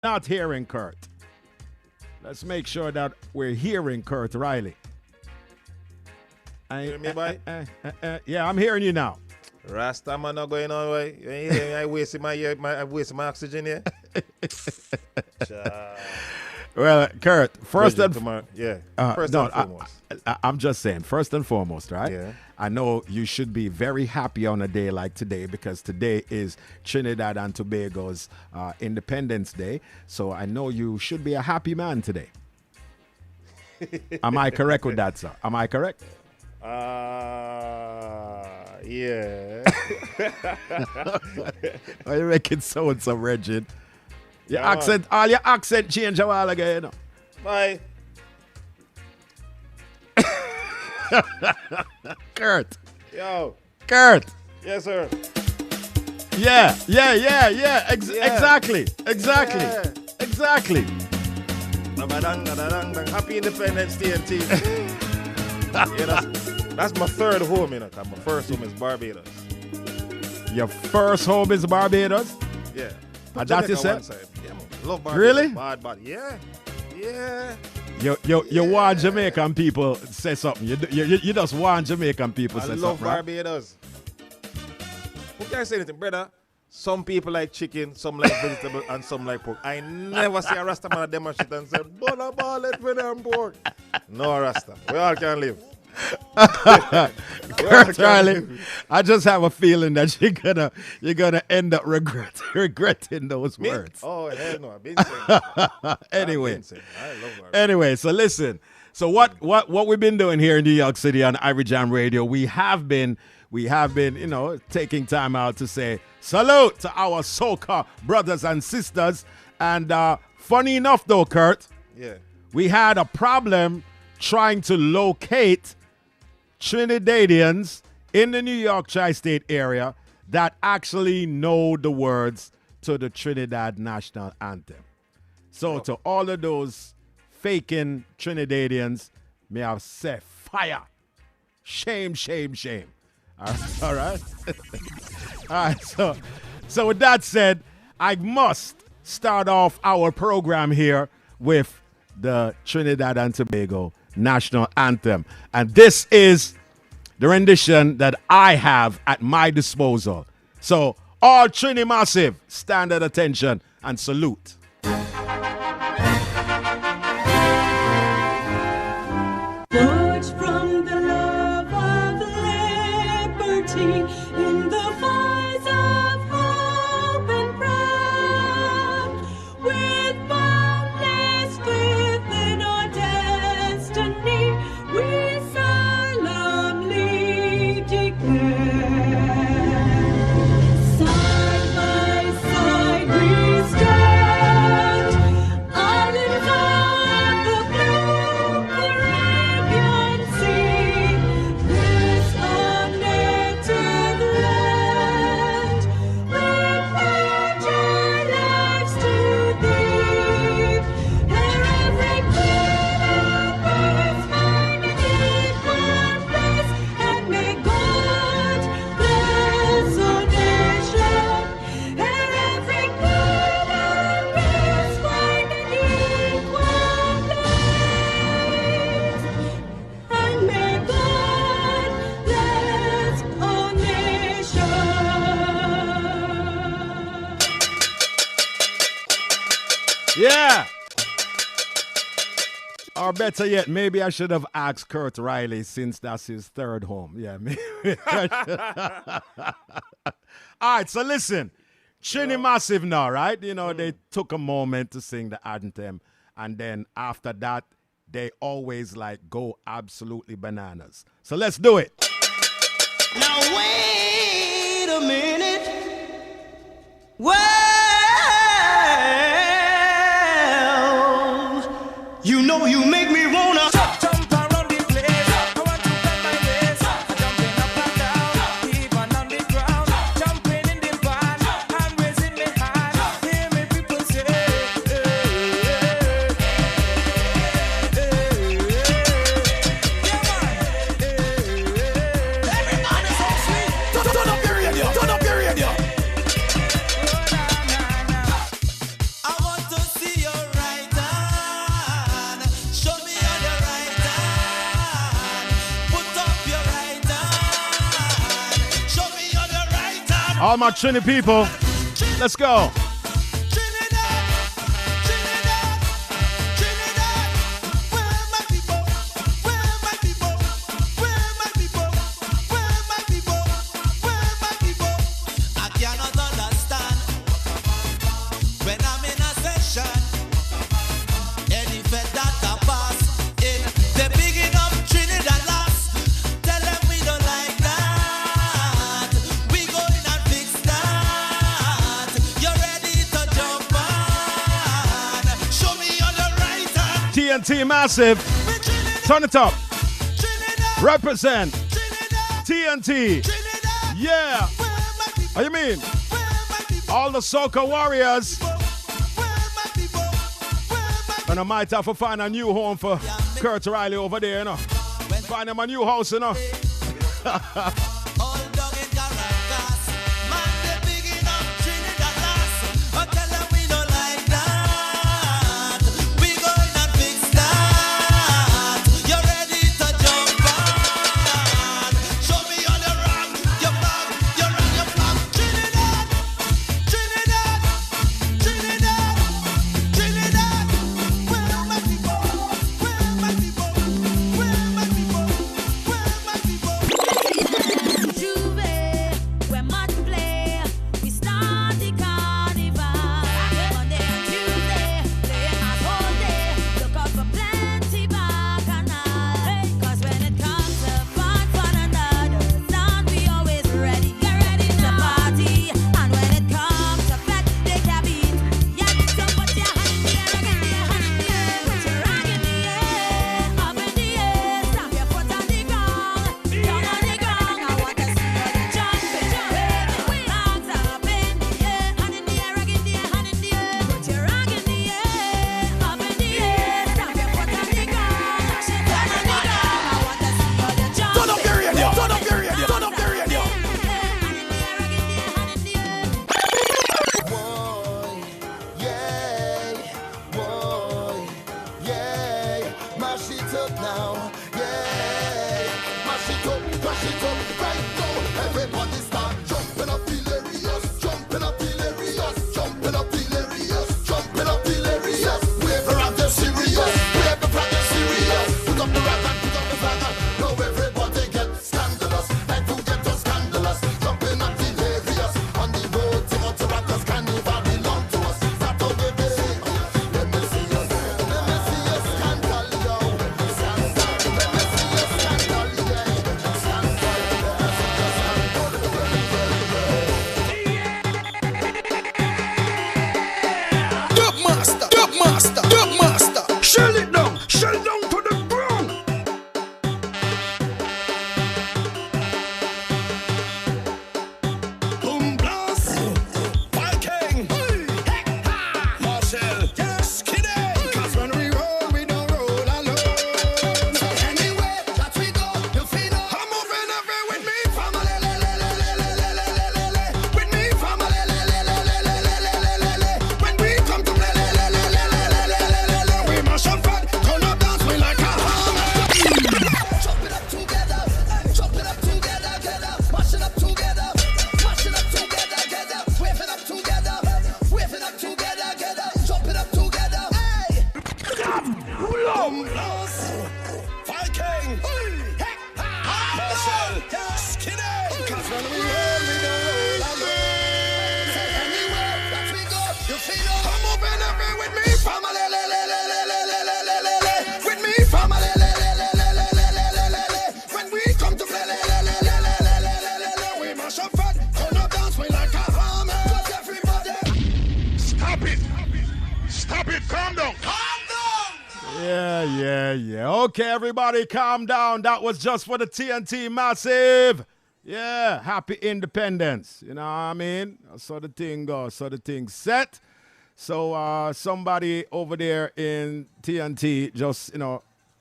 not hearing Kurt. Let's make sure that we're hearing Kurt Riley. Hear me, boy? Yeah, I'm hearing you now. Rasta man not going on way. You ain't hear me? I wasting my oxygen here. Well, Kurt, first and foremost. I'm just saying, first and foremost, right? Yeah. I know you should be very happy on a day like today because today is Trinidad and Tobago's Independence Day. So I know you should be a happy man today. Am I correct with that, sir? Am I correct? Yeah. Why you making so and so, Reggie? Your Yeah, accent, all your accent change a while ago, you know. Bye. Kurt. Yo. Kurt. Yes, sir. Yeah. Yeah. Exactly. Yeah. Exactly. Happy Independence Day, TNT. Yeah, that's my third home, you know. 'Cause my first home is Barbados. Your first home is Barbados? Yeah. And that you said? Yeah, man. Love Barbados. Really? Bad. Yeah. You want Jamaican people say something. You just want Jamaican people I say love something, right? Barbados. Who can I say anything, brother? Some people like chicken, some like vegetable, and some like pork. I never see a Rasta man demonstrate and say, "Bona ballet for them pork." No Rasta. We all can live. Kurt Riley, I just have a feeling that you're gonna end up regretting those Me? words. Oh hell no! I've been saying. Anyway. I love Barbados. Anyway, so listen. So what we've been doing here in New York City on Irie Jam Radio, we have been, taking time out to say salute to our soca brothers and sisters. And funny enough though, Kurt, Yeah. we had a problem trying to locate Trinidadians in the New York tri-state area that actually know the words to the Trinidad national anthem. So to all of those faking Trinidadians, may I say fire. Shame. All right. All right. So with that said, I must start off our program here with the Trinidad and Tobago national anthem. And this is the rendition that I have at my disposal. So all Trini Massive, stand at attention and salute. Forged from the love of liberty in the fires of hope and pride, with boundless faith in our destiny, we solemnly declare. Side by side we stand, islands of the blue Caribbean Sea, this our native land. We pledge our lives to thee, ere every queen of earth find an equal place, and may God bless our nation, ere every queen of earth find an equal place, and may God bless our nation. Yeah. Or better yet, maybe I should have asked Kurt Riley since that's his third home. Yeah. Maybe All right, so listen. Trini Massive now, right? They took a moment to sing the anthem. And then after that, they always go absolutely bananas. So let's do it. Now wait a minute. Well, you make me wanna jump around the place. I want to bend my waist, jumping up and down, even on the ground, jumping in the van and raising my hand. Hear me people say, everybody so sweet. Turn up your radio. I want to All my Trini people, let's go. TNT Massive. Turn it up. Represent TNT. Yeah. How you mean? All the soca warriors. And I might have to find a new home for Kurt Riley over there, you know. Find him a new house, you know. Okay, everybody, calm down. That was just for the TNT Massive. Yeah, happy independence. You know what I mean? So the thing goes, so the thing set. So somebody over there in TNT just,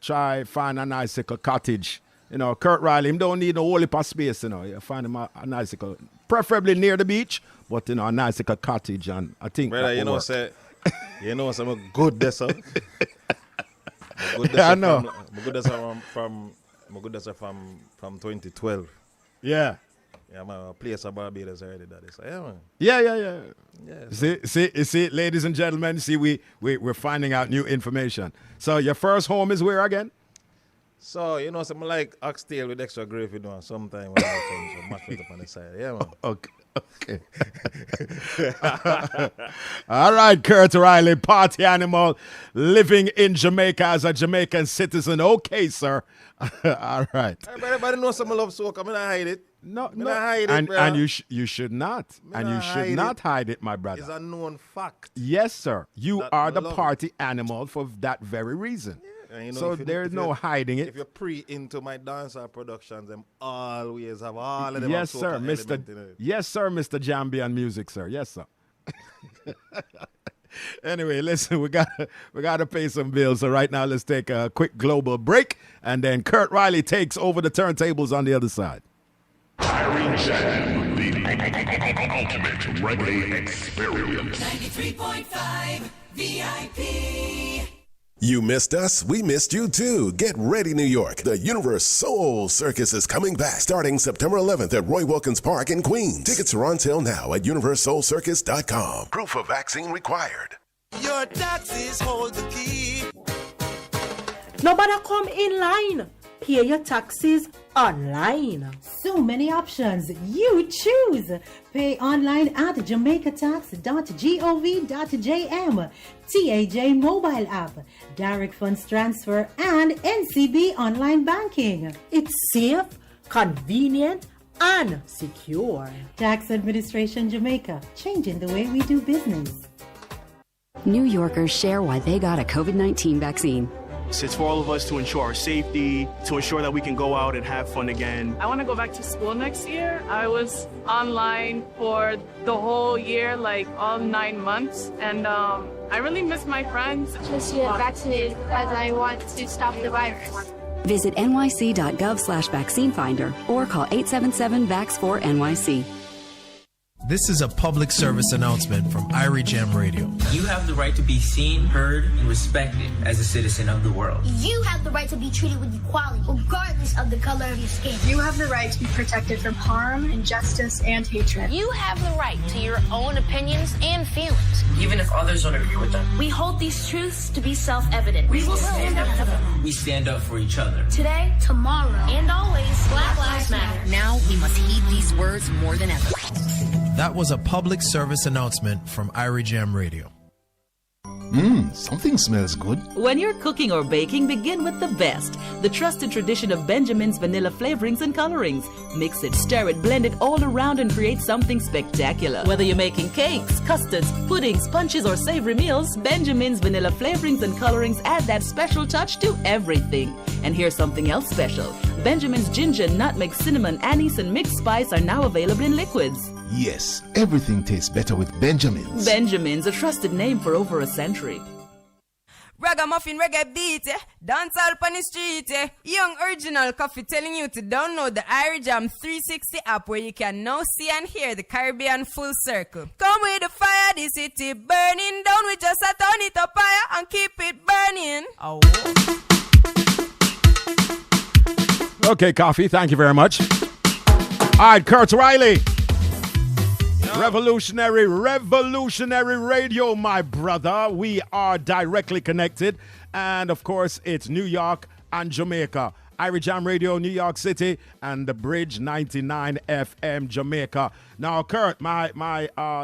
try find a nice little cottage. Kurt Riley, him don't need no whole heap of space, You find him a nice little, preferably near the beach, but, a nice little cottage. And I think brother, some good there, son. I know. From 2012. Yeah. Yeah, man, play some Barbados already, daddy. So, yeah, man. Yeah. Yeah, See, ladies and gentlemen, see, we're finding out new information. So your first home is where again? So, you know, something like oxtail with extra gravy, you know, sometime when I have some mashed potatoes up on the side. Yeah, man. Okay. All right, Kurt Riley, party animal, living in Jamaica as a Jamaican citizen. Okay, sir. All right. Everybody knows some love soca. I'm going to hide it. No. Not hide it, bro. And you should not. Me And not you should hide not it. hide it, my brother. It's a known fact. Yes, sir. You That are I the love it. party animal for that very reason. And you know, So if you- there's if no you- hiding If it. you're pre into my dancer productions, them always have all of them. Yes, have sir, soca Mr. element in it. Yes, sir, Mr. Jambian Music, sir. Yes, sir. Anyway, listen, we gotta pay some bills. So right now, let's take a quick global break, and then Kurt Riley takes over the turntables on the other side. Irie Jam, the ultimate reggae experience. 93.5 VIP. You missed us, we missed you too. Get ready, New York. The Universe Soul Circus is coming back starting September 11th at Roy Wilkins Park in Queens. Tickets are on sale now at universesoulcircus.com. Proof of vaccine required. Your taxes hold the key. Nobody come in line. Pay your taxes online. So many options. You choose. Pay online at jamaicatax.gov.jm, TAJ mobile app, direct funds transfer, and NCB online banking. It's safe, convenient, and secure. Tax Administration Jamaica, changing the way we do business. New Yorkers share why they got a COVID-19 vaccine. It's for all of us to ensure our safety, to ensure that we can go out and have fun again. I want to go back to school next year. I was online for the whole year, like all 9 months, and I really miss my friends. Just get vaccinated because I want to stop the virus. Visit nyc.gov/vaccine finder or call 877-VAX4-NYC. This is a public service announcement from Irie Jam Radio. You have the right to be seen, heard, and respected as a citizen of the world. You have the right to be treated with equality, regardless of the color of your skin. You have the right to be protected from harm, injustice, and hatred. You have the right to your own opinions and feelings, even if others don't agree with them. We hold these truths to be self-evident. We will stand up for them. We stand up for each other. Today, tomorrow, and always, Black Lives Matter. Now we must heed these words more than ever. That was a public service announcement from Irie Jam Radio. Something smells good. When you're cooking or baking, begin with the best. The trusted tradition of Benjamin's vanilla flavorings and colorings. Mix it, stir it, blend it all around and create something spectacular. Whether you're making cakes, custards, puddings, punches, or savory meals, Benjamin's vanilla flavorings and colorings add that special touch to everything. And here's something else special. Benjamin's ginger, nutmeg, cinnamon, anise, and mixed spice are now available in liquids. Yes, everything tastes better with Benjamin's. Benjamin's, a trusted name for over a century. Ragamuffin reggae beat, dance all on the street, Young original coffee telling you to download the Irie Jam 360 app where you can now see and hear the Caribbean full circle. Come with the fire, the city burning down, we just a turn it up higher and keep it burning. Oh. Okay, Coffee, thank you very much. All right, Kurt Riley. Revolutionary radio, my brother. We are directly connected. And, of course, it's New York and Jamaica. Irie Jam Radio, New York City, and the Bridge 99 FM, Jamaica. Now, Kurt, my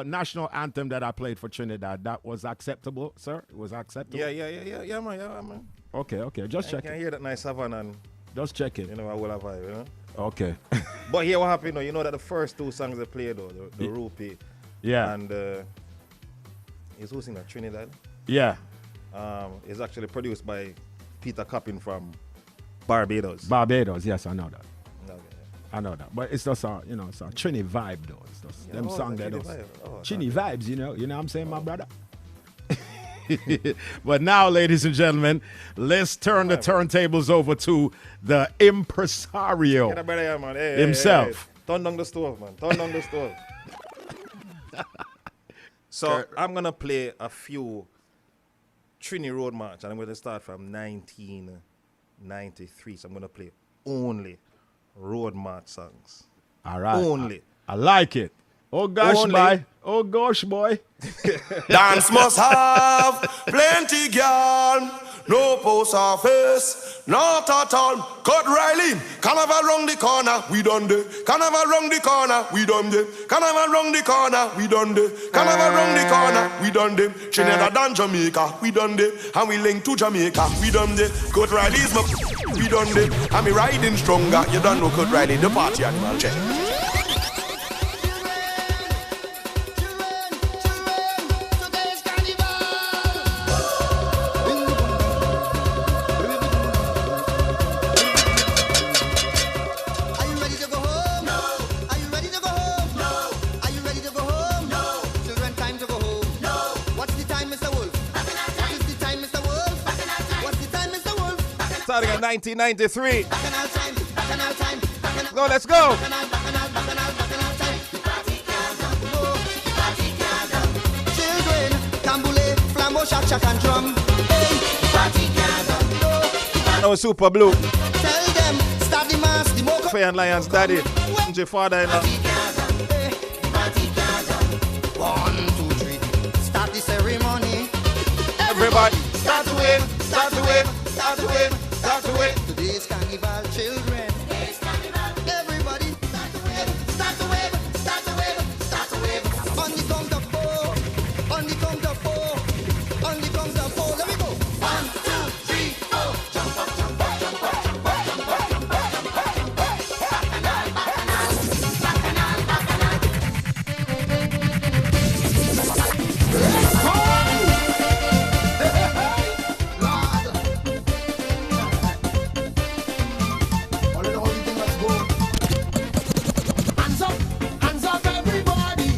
national anthem that I played for Trinidad, that was acceptable, sir? It was acceptable? Yeah, man. Okay, just check it. I can hear that nice Savannah and... Just check it. You know, I will have vibe, you know? Okay. But here what happened, you know that the first two songs they played, though, the Rupee. Yeah. And he's hosting that Trinidad. Yeah. It's actually produced by Peter Coppin from Barbados. Barbados, yes, I know that. Okay. I know that. But it's just a, it's a Trini vibe, though. It's just them songs that Trini vibes, you know what I'm saying, my brother? But now, ladies and gentlemen, let's turn the turntables over to the impresario himself. Hey. Turn down the stove, man. Turn down the stove. So I'm going to play a few Trini Road March, and I'm going to start from 1993. So I'm going to play only Road March songs. All right. Only. I like it. Oh gosh, Only. boy. Oh gosh, boy. Dance must have plenty girl. No post office, not at all. Cut Riley, Carnival round the corner, we done the. Carnival round the corner, we done the. Carnival round the corner, we done the. Carnival round the corner, we done the. Trinidad and Jamaica, we done the. And we link to Jamaica, we done the. Cut Riley's my, we done the. And me riding stronger, you don't know Cut Riley, the party animal check. Starting in 1993. No, let's go. Children, tambule, flambo, shak, shak, and drum. No, Super Blue. Tell them, start the mass, the mocha. Faye and Lion's daddy. Your father in 1, 2, 3. Start the ceremony. Everybody. Start to wave, start to wave, start to wave, start to wave. Today's carnival, children. Everybody, start to wave, start to wave, start to wave, start to wave. On the count of 4, on the count of 4, on the count of 4. Let me go. 1, 2, 3, 4. Jump up, jump up, jump up, jump up, jump up, jump up, jump up, jump up. Bacchanal, bacchanal, bacchanal, bacchanal. Hands up, everybody.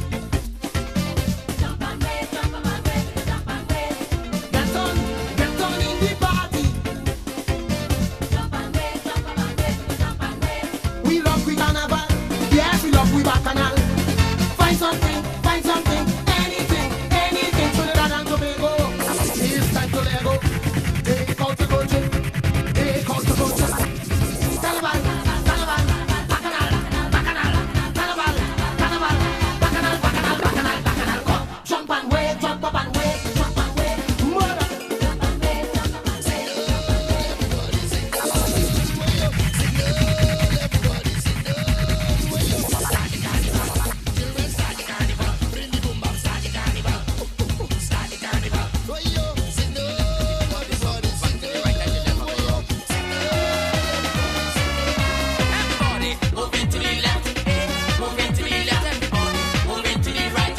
Jump and wave, jump and wave, jump and wave. Get on in the party. Jump and wave, jump and wave, jump and wave. We love we carnival, yes we love we bacchanal. Find something, anything, Trinidad and Tobago. It's time to let go. Take out the culture, take out the culture. Carnival, carnival, bacchanal, bacchanal, carnival, carnival, bacchanal, bacchanal, bacchanal, bacchanal. Come, jump and wave, jump up and wave, jump and wave. Mother. Jump and wave, jump up and wave. Moving to the left, moving to the left, moving to the right,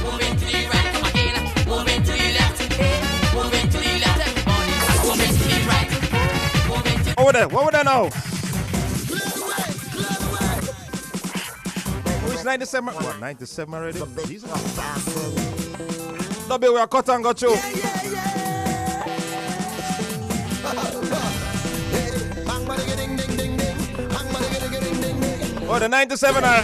moving to the right, come again, moving to the left, moving to the left, moving to the right, moving to Over there, what would I know? Who's 97? What, 97 already? Jesus. W, we are cut and go through. Oh, the 97 are.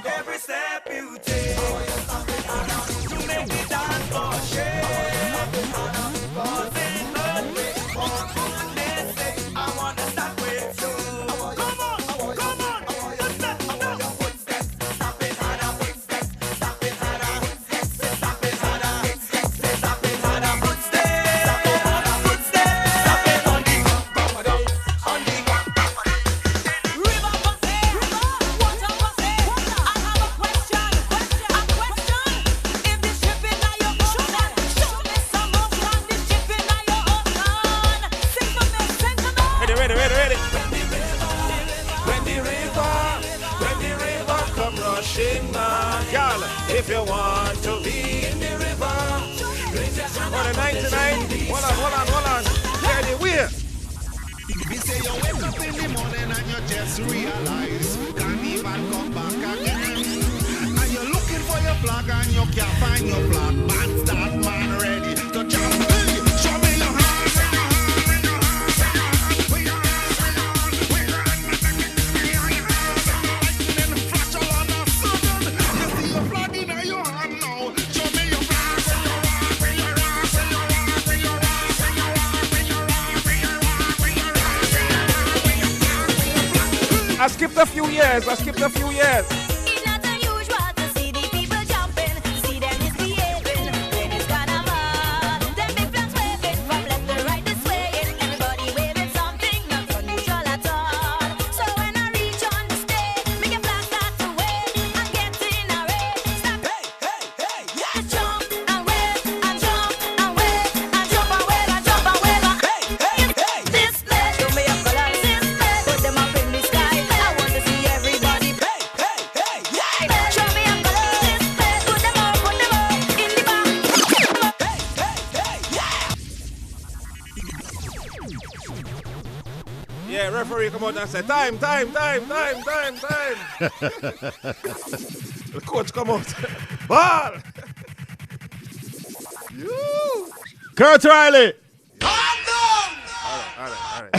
Every step you take to make me dance for shame. Cause ain't nothing for goodness sake. I wanna start with you. Come on, footsteps, footsteps, stop it harder, footsteps, stop it harder, footsteps, stop it harder, footsteps, stop it harder, footsteps, stop it harder, footsteps, stop it on the ground, on the ground. River Pussy, water Pussy, I have a question. If the ship in your ocean, show me some motion. The ship in your ocean, sing for me, sing for me. Ready. When the river come rushing, man, Y'all, if you want to be in the river, on the 99, hold on. Ready, we're. we say you wake up in the morning and you just realize carnival come back again. And you're looking for your flag and you can't find your flag. Man, start man ready to jump. Hey, show me your hands, lightning flash all on a sudden. You see your flag in I skipped a few years. It's not unusual to see the people jumping, see them misbehaving when it's carnival. Them big flags waving from left to right, this way. Everybody waving something not unusual at all. So when I reach on the stage, make a flag start to wave and get in a race. Stop. Hey, yeah. Just jump and wave and jump and wave and jump and wave and jump and wave. Hey. This place, show me your colors. This place, put them up in the sky. I want to see everybody. Yeah. Show me your colors. This place, put them up in the back. Yeah, referee come out and say, time. The coach come out. Ball! Kurt Riley. All right.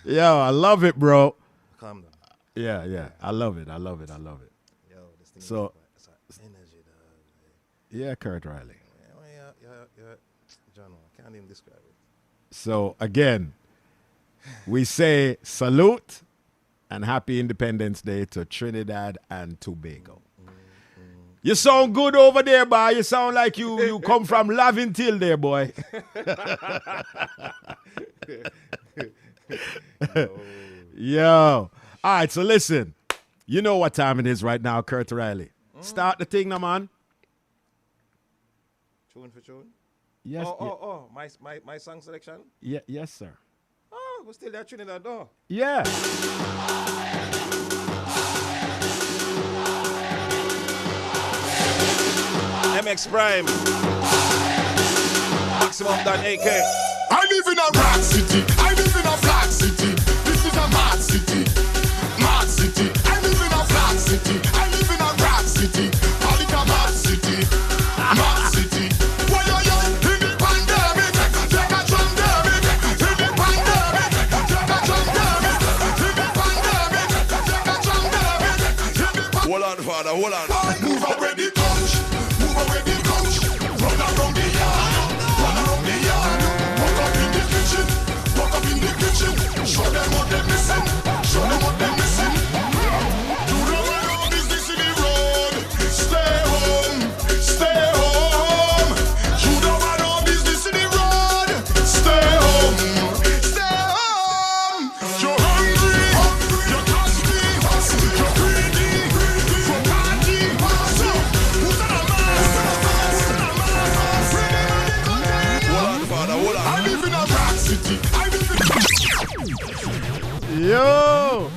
Yo, I love it, bro. Calm down. Yeah. I love it. Yo, this thing So, is energy, dog. yeah, Kurt Riley. Yeah. John, I can't even describe it. So, again, we say salute and happy Independence Day to Trinidad and Tobago. You sound good over there, boy. You sound like you come from Laventille there, boy. Yo. All right, so listen. You know what time it is right now, Kurt Riley. Start the thing, now, man. Tune for tune? Yes. Oh, my song selection? Yeah, yes, sir. Oh, we're still there Trinidad, though. Yeah. MX Prime. Maximum than AK. I live in a rock city. I live in a flat city. This is a mad city. Mad city. I live in a flat city. I live in a rock city. Call it a mad city. Mad city. Why are you in the pandemic? Take a pandemic. In the pandemic. Take a pandemic. In the pandemic. Take a pandemic. Hold on, father. Hold on. Move away the couch. Move away the couch. Run around the yard. Run around the yard. Walk up in the kitchen. Walk up in the kitchen. Show them what they're missing. Show them what they're missing. You know where all business in the road. Stay home. Stay home. You know where all business in the road. Stay home. Stay home. You're hungry. You're thirsty. You're greedy. For party. So, who's that a man? Hold on, father. Hold on. I live in a rock city. I live in Yo.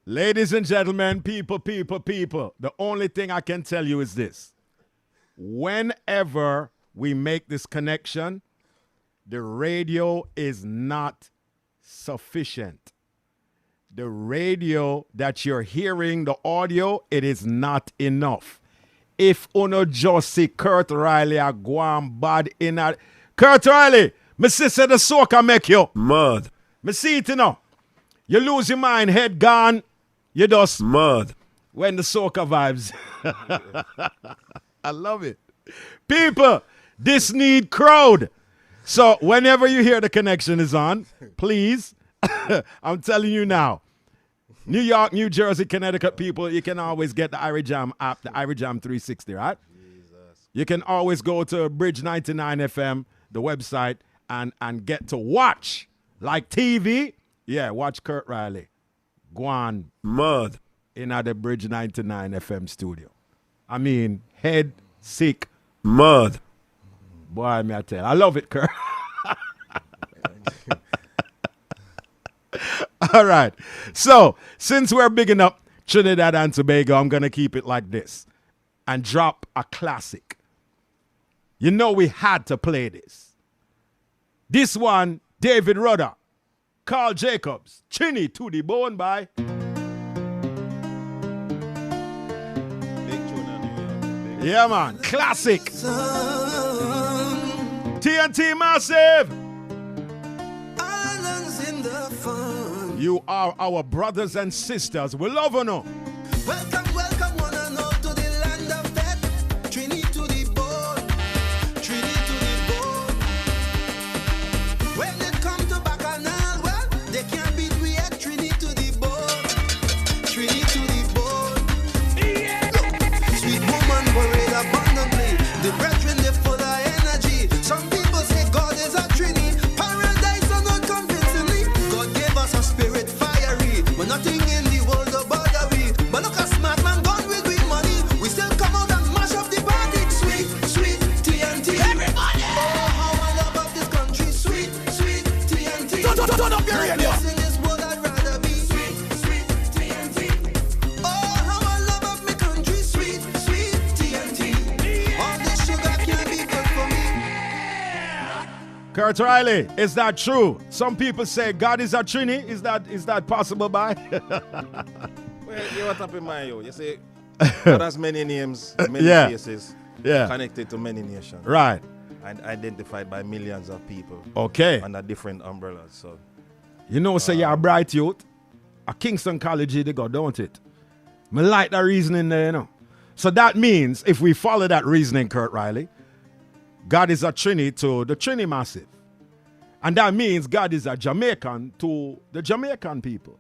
Ladies and gentlemen, people. The only thing I can tell you is this. Whenever we make this connection, the radio is not sufficient. The radio that you're hearing, the audio, it is not enough. If uno just see Kurt Riley a go on bad in a... Kurt Riley, me sister the soca make you. mad. Me see it, you know. You lose your mind, head gone. You just... Mad. When the soca vibes. I love it. People, this need crowd. So whenever you hear the connection is on, please, I'm telling you now, New York, New Jersey, Connecticut people, you can always get the Irie Jam app, the Irie Jam 360, right? You can always go to Bridge 99 FM, the website, and get to watch. Like TV, yeah, watch Kurt Riley. Go on. Mad. In the Bridge 99 FM studio. I mean, head sick. Mad. Boy, me I tell. I love it, Kurt. All right. So, since we're bigging up Trinidad and Tobago, I'm going to keep it like this and drop a classic. You know we had to play this. This one, David Rudder, Carl Jacobs, Chinny to the bone by... Yeah, man. Classic. TNT Massive. You are our brothers and sisters. We love you now. Welcome, one and all to the land of death. Trinity to the bone. Trinity to the bone. Kurt Riley, is that true? Some people say God is a Trini. Is that possible, by? Well, you what up in mind, yo? You say God has many names, many faces, connected to many nations. Right. And identified by millions of people. Okay. Under different umbrellas. So you know, say you're a bright youth. A Kingston College they got, don't it? Me like that reasoning there, you know. So that means if we follow that reasoning, Kurt Riley, God is a Trini to the Trini Massive. And that means God is a Jamaican to the Jamaican people.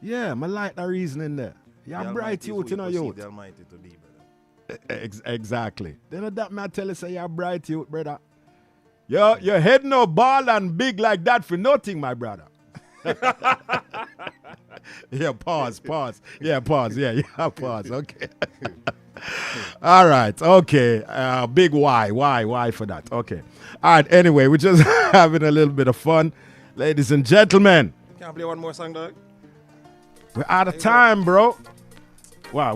Yeah, me like that reasoning there. You're a bright youth, you know, youth. The Almighty to be, brother. Exactly. Then that man tell you say you're a bright youth, brother. Your head no bald and big like that for nothing, my brother. Yeah, pause. Yeah, pause. Yeah, pause. Okay. All right. Okay. Big why for that? Okay. All right. Anyway, we're just having a little bit of fun, ladies and gentlemen. Can't play one more song, dog. We're out of time, bro. Wow.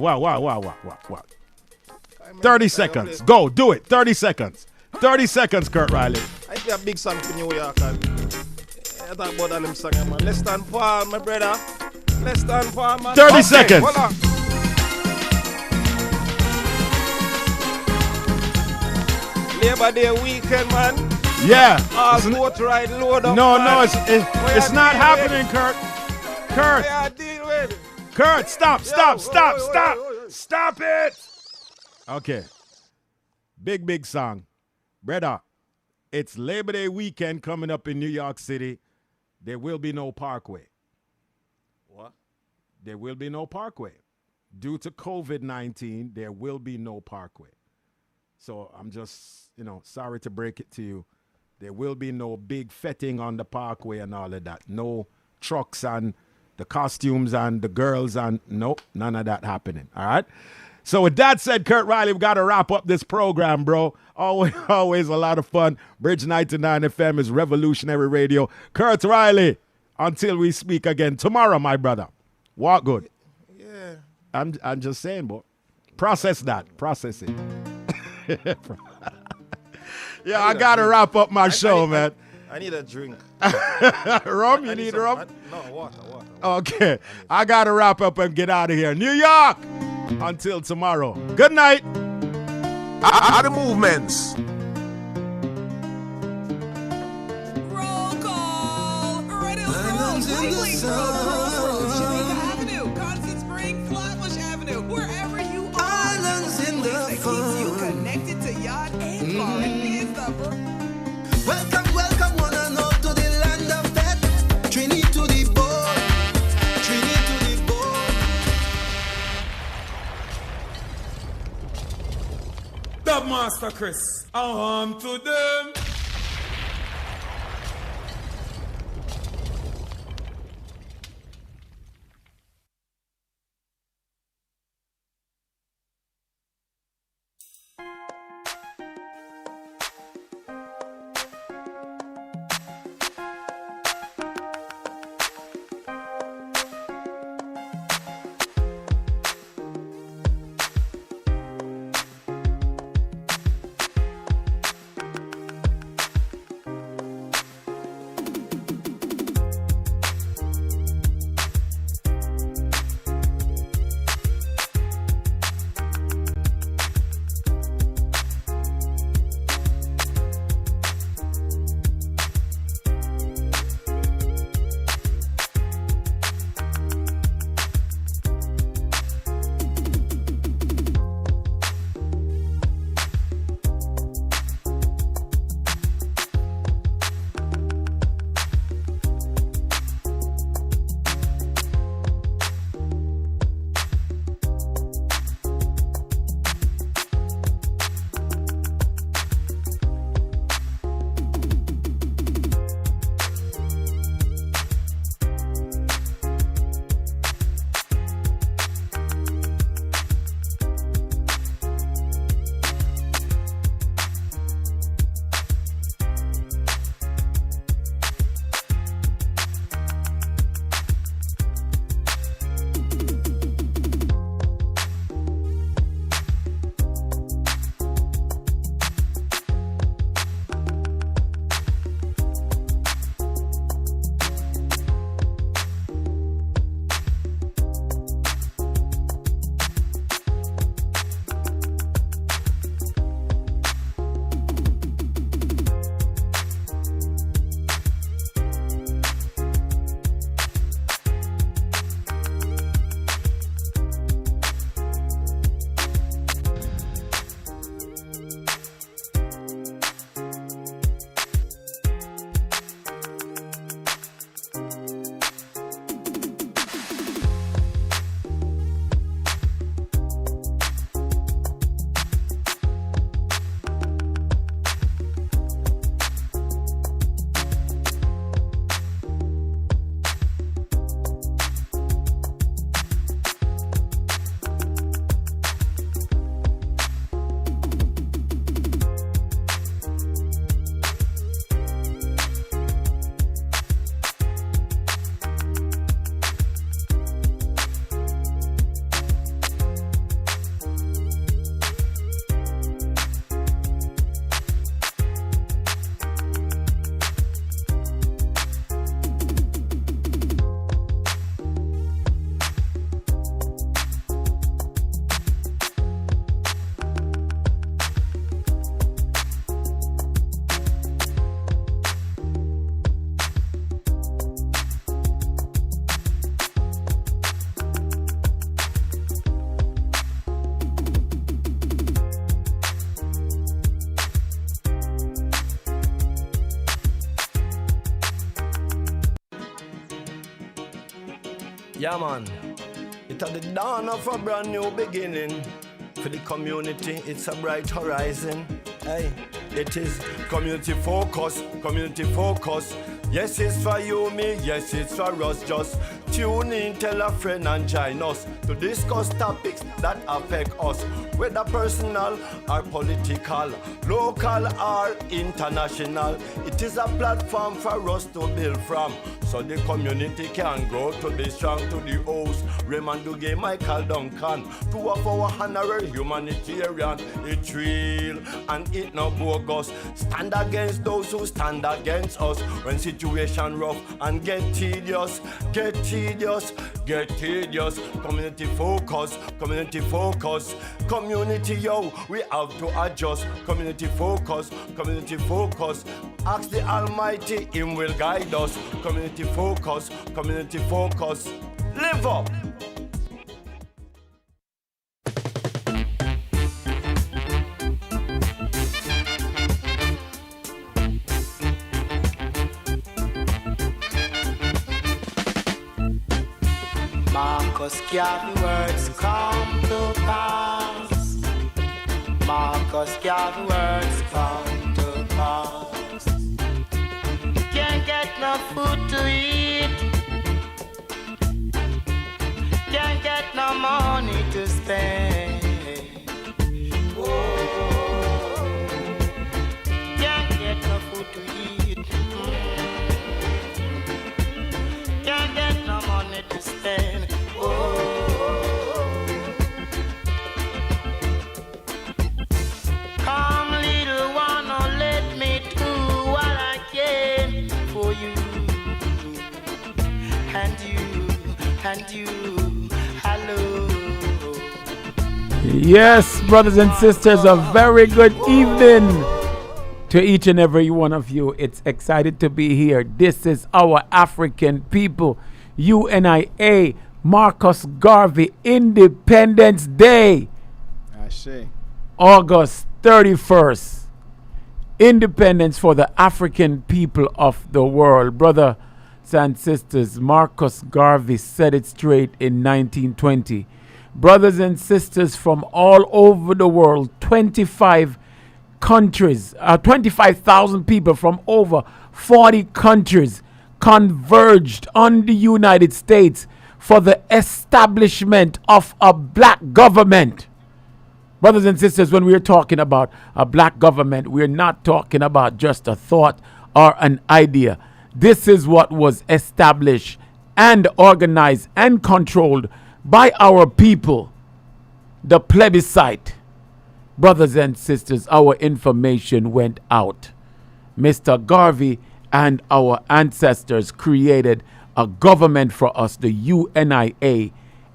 30 seconds. Go. Do it. 30 seconds. 30 seconds, Kurt Riley. I play a big song for New York. And I talk about all them songs, man. Less than Paul, my brother. Less than Paul, man. 30 seconds. Hold on. Labor Day weekend, man. Yeah. All boat ride, load up. No, man. it's not happening, Kurt. Kurt, stop it. Okay. Big song. Brother, it's Labor Day weekend coming up in New York City. There will be no parkway. What? There will be no parkway. Due to COVID-19, there will be no parkway. So I'm just, sorry to break it to you. There will be no big fetting on the parkway and all of that. No trucks and the costumes and the girls and nope, none of that happening. All right? So with that said, Kurt Riley, we've got to wrap up this program, bro. Always a lot of fun. Bridge 99 FM is revolutionary radio. Kurt Riley, until we speak again tomorrow, my brother. Walk good. Yeah. I'm just saying, boy. Process that. Process it. Yeah, I got to wrap up my show, man. I need a drink. Rum? You need rum? No, water. Okay. I got to wrap up and get out of here. New York! Until tomorrow. Good night. The movements. Roll call. Right in Jamaica Avenue, Constant Spring, Flatbush Avenue, wherever you are. Islands in the that keeps you connected to yacht and bar and is the Welcome, one and all to the land of that. Trini to the board. Trini to the board. Dub Master Chris, on to them. Yeah, man. It's at the dawn of a brand new beginning. For the community, it's a bright horizon. Hey, it is community focus, community focus. Yes, it's for you, me, yes, it's for us. Just tune in, tell a friend and join us to discuss topics that affect us, whether personal or political, local or international. It is a platform for us to build from, so the community can grow to be strong. To the host, Raymond Dugue, Michael Duncan, two of our honorary humanitarian. It's real and it no bogus. Stand against those who stand against us. When situation rough and get tedious, get tedious, get tedious. Community focus, community focus. Community, yo, we have to adjust. Community focus, community focus. Ask the Almighty, Him will guide us. Community focus, community focus. Live up. Marcus Garvey words come to pass. Marcus Garvey words come to pass. Can't get no food to eat. Can't get no money to spend. Whoa. Can't get no food to eat. Can't get no money to spend. Come, little one, oh, let me do what I can for you. And you, hello. Yes, brothers and sisters, a very good evening to each and every one of you. It's excited to be here. This is our African people, UNIA, Marcus Garvey Independence Day. I see. August 31st. Independence for the African people of the world. Brothers and sisters, Marcus Garvey said it straight in 1920. Brothers and sisters from all over the world, 25 countries, 25,000 people from over 40 countries converged on the United States for the establishment of a black government. Brothers and sisters, when we're talking about a black government, we're not talking about just a thought or an idea. This is what was established and organized and controlled by our people. The plebiscite. Brothers and sisters, our information went out. Mr. Garvey and our ancestors created a government for us, the UNIA,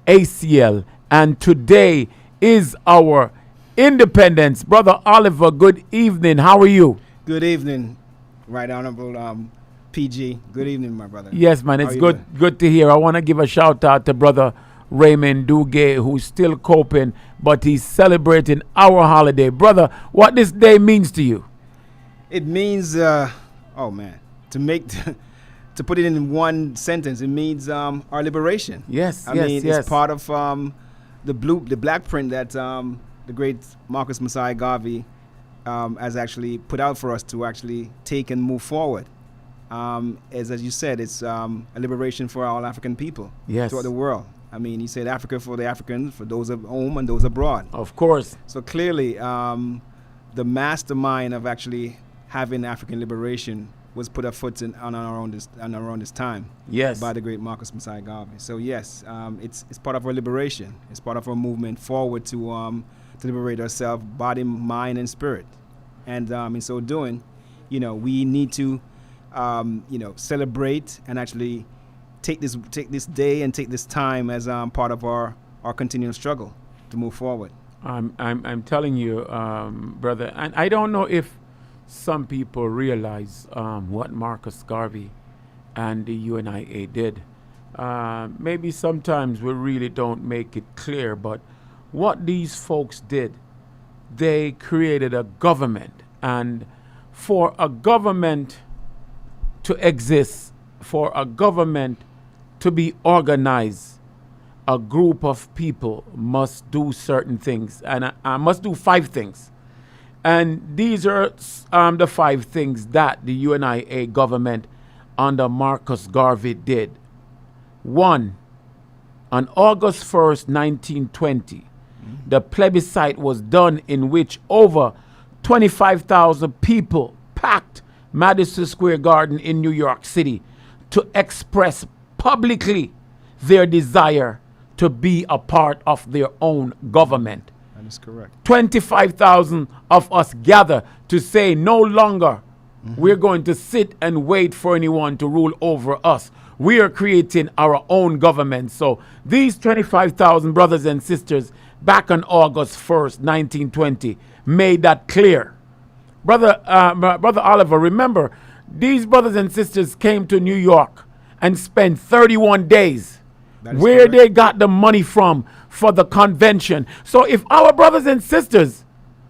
ACL, and today is our independence. Brother Oliver, good evening. How are you? Good evening, Right Honorable PG. Good evening, my brother. Yes, man, it's good to hear. I want to give a shout out to Brother Raymond Dugue, who's still coping, but he's celebrating our holiday. Brother, what this day means to you? It means, to put it in one sentence, it means our liberation. Yes, I mean, it's part of the black print that the great Marcus Messiah Garvey has actually put out for us to actually take and move forward. As you said, it's a liberation for all African people throughout the world. I mean, he said Africa for the Africans, for those at home and those abroad. Of course. So clearly, the mastermind of actually having African liberation was put afoot on around this time. Yes. By the great Marcus Messiah Garvey. So yes, it's part of our liberation. It's part of our movement forward to liberate ourselves, body, mind, and spirit. And in so doing, we need to, celebrate and actually take this day and take this time as part of our continuing struggle to move forward. I'm telling you, brother, and I don't know if some people realize what Marcus Garvey and the UNIA did. Maybe sometimes we really don't make it clear, but what these folks did, they created a government. And for a government to exist, for a government to be organized, a group of people must do certain things, and must do 5 things. And these are the 5 things that the UNIA government under Marcus Garvey did. 1, on August 1st, 1920, the plebiscite was done in which over 25,000 people packed Madison Square Garden in New York City to express publicly their desire to be a part of their own government. That is correct. 25,000 of us gather to say no longer we're going to sit and wait for anyone to rule over us. We are creating our own government. So these 25,000 brothers and sisters back on August 1st, 1920 made that clear. Brother Oliver, remember, these brothers and sisters came to New York and spent 31 days where they got the money from for the convention. So if our brothers and sisters,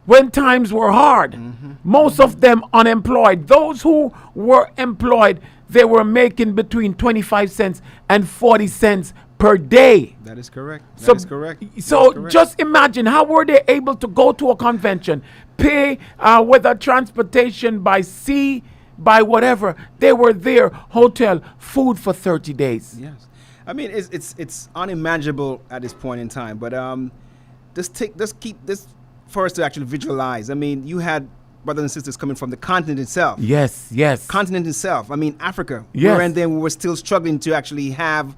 when times were hard, most of them unemployed, those who were employed, they were making between 25 cents and 40 cents per day. That is correct. So just imagine, how were they able to go to a convention, pay whether transportation by sea, by whatever. They were there, hotel, food for 30 days. Yes. I mean, it's unimaginable at this point in time. But just keep this for us to actually visualize. I mean, you had brothers and sisters coming from the continent itself. Yes, yes. Continent itself. I mean, Africa. Yes. And then we were still struggling to actually have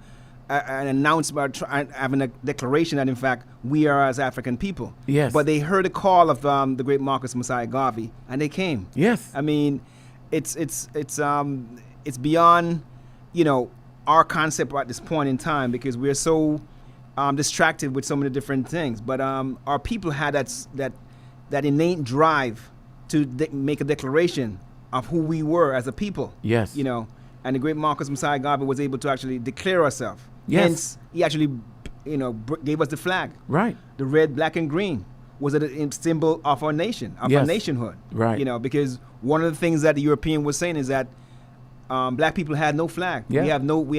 an announcement, having a declaration that, in fact, we are as African people. Yes. But they heard the call of the great Marcus Messiah Garvey, and they came. Yes. I mean, it's beyond, our concept at this point in time, because we're so distracted with so many different things. But our people had that innate drive to make a declaration of who we were as a people. Yes. And the great Marcus Messiah Garvey was able to actually declare ourselves. Yes. Hence, he actually, gave us the flag. Right. The red, black, and green was a symbol of our nation, of our nationhood. Right. Because one of the things that the European was saying is that black people had no flag. Yeah. We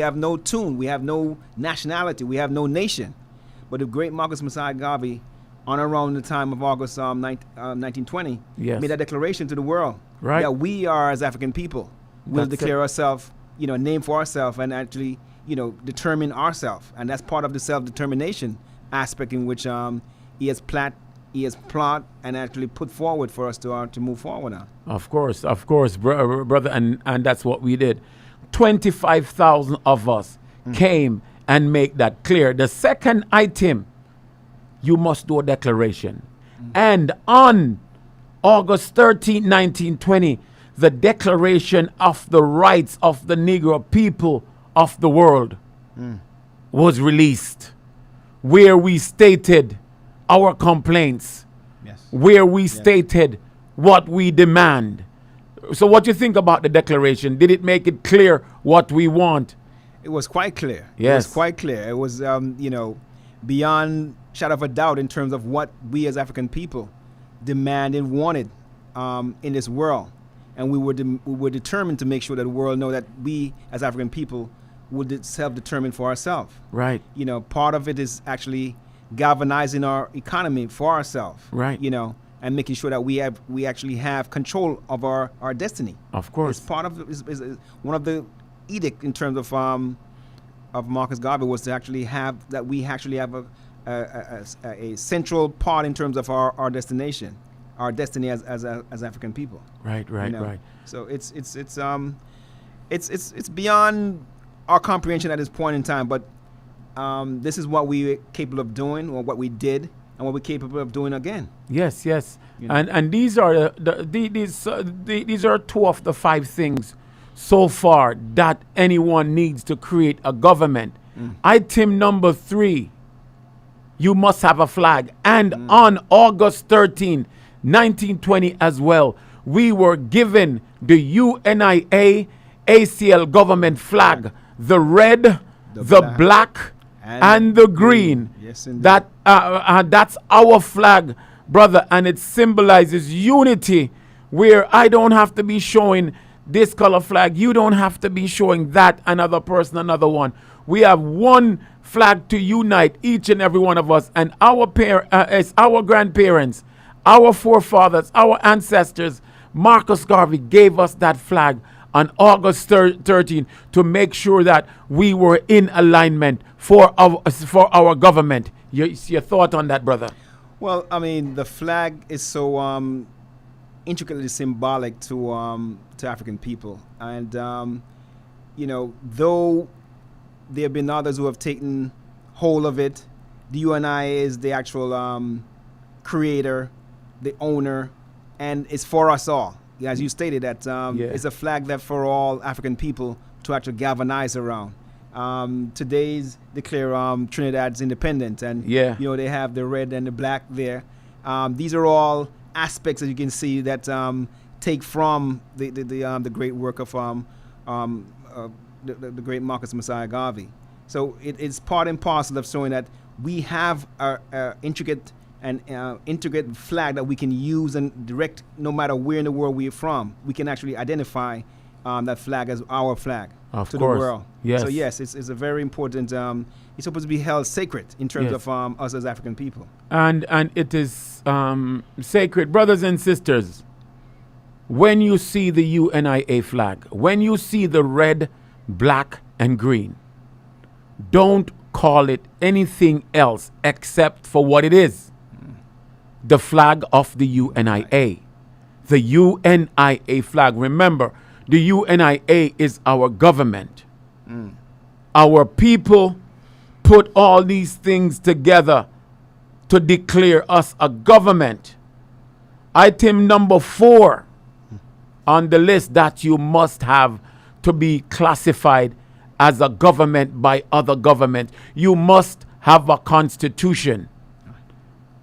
have no tune. We have no nationality. We have no nation. But the great Marcus Messiah Garvey, on around the time of August 1920, made a declaration to the world that we are, as African people, will declare ourselves, name for ourselves, and actually, determine ourselves. And that's part of the self-determination aspect in which he has plot and actually put forward for us to move forward on. Of course, brother, and that's what we did. 25,000 of us came and make that clear. The second item, you must do a declaration. And on August 13, 1920, the Declaration of the Rights of the Negro People of the World was released, where we stated our complaints, where we stated what we demand. So what do you think about the declaration? Did it make it clear what we want? It was quite clear. Yes. It was quite clear. It was, beyond shadow of a doubt in terms of what we as African people demand and wanted in this world. And we were determined to make sure that the world know that we as African people would self-determine for ourselves. Right. Part of it is actually galvanizing our economy for ourselves. Right. And making sure that we actually have control of our destiny. Of course. It's part of is one of the edict in terms of Marcus Garvey was to actually have that we actually have a central part in terms of our destination, our destiny as African people. Right. So it's beyond our comprehension at this point in time, but this is what we were capable of doing, or what we did, and what we're capable of doing again. Yes. And these are these are 2 of the 5 things so far that anyone needs to create a government. Item number 3, you must have a flag. And on August 13, 1920 as well, we were given the UNIA ACL government flag, the red, the black and the green. Yes, indeed. That's our flag, brother, and it symbolizes unity, where I don't have to be showing this color flag, you don't have to be showing that, another person, another one. We have one flag to unite each and every one of us, and our our grandparents, our forefathers, our ancestors. Marcus Garvey gave us that flag on August 13 to make sure that we were in alignment for our government. Your thought on that, brother? Well, I mean, the flag is so intricately symbolic to African people, and though there have been others who have taken hold of it, the UNIA is the actual creator, the owner, and it's for us all. As you stated, that it's a flag that for all African people to actually galvanize around. Today's declare Trinidad's independent, and they have the red and the black there. These are all aspects that you can see that take from the great work of the great Marcus Messiah Garvey. So it's part and parcel of showing that we have a intricate flag that we can use and direct no matter where in the world we're from. We can actually identify that flag as our flag to the world. Yes. So yes, it's a very important. It's supposed to be held sacred in terms of us as African people. And it is sacred, brothers and sisters. When you see the UNIA flag, when you see the red, black, and green, don't call it anything else except for what it is. The flag of the UNIA. The UNIA flag. Remember, the UNIA is our government. Our people put all these things together to declare us a government. Item number 4 on the list that you must have to be classified as a government by other governments. You must have a constitution.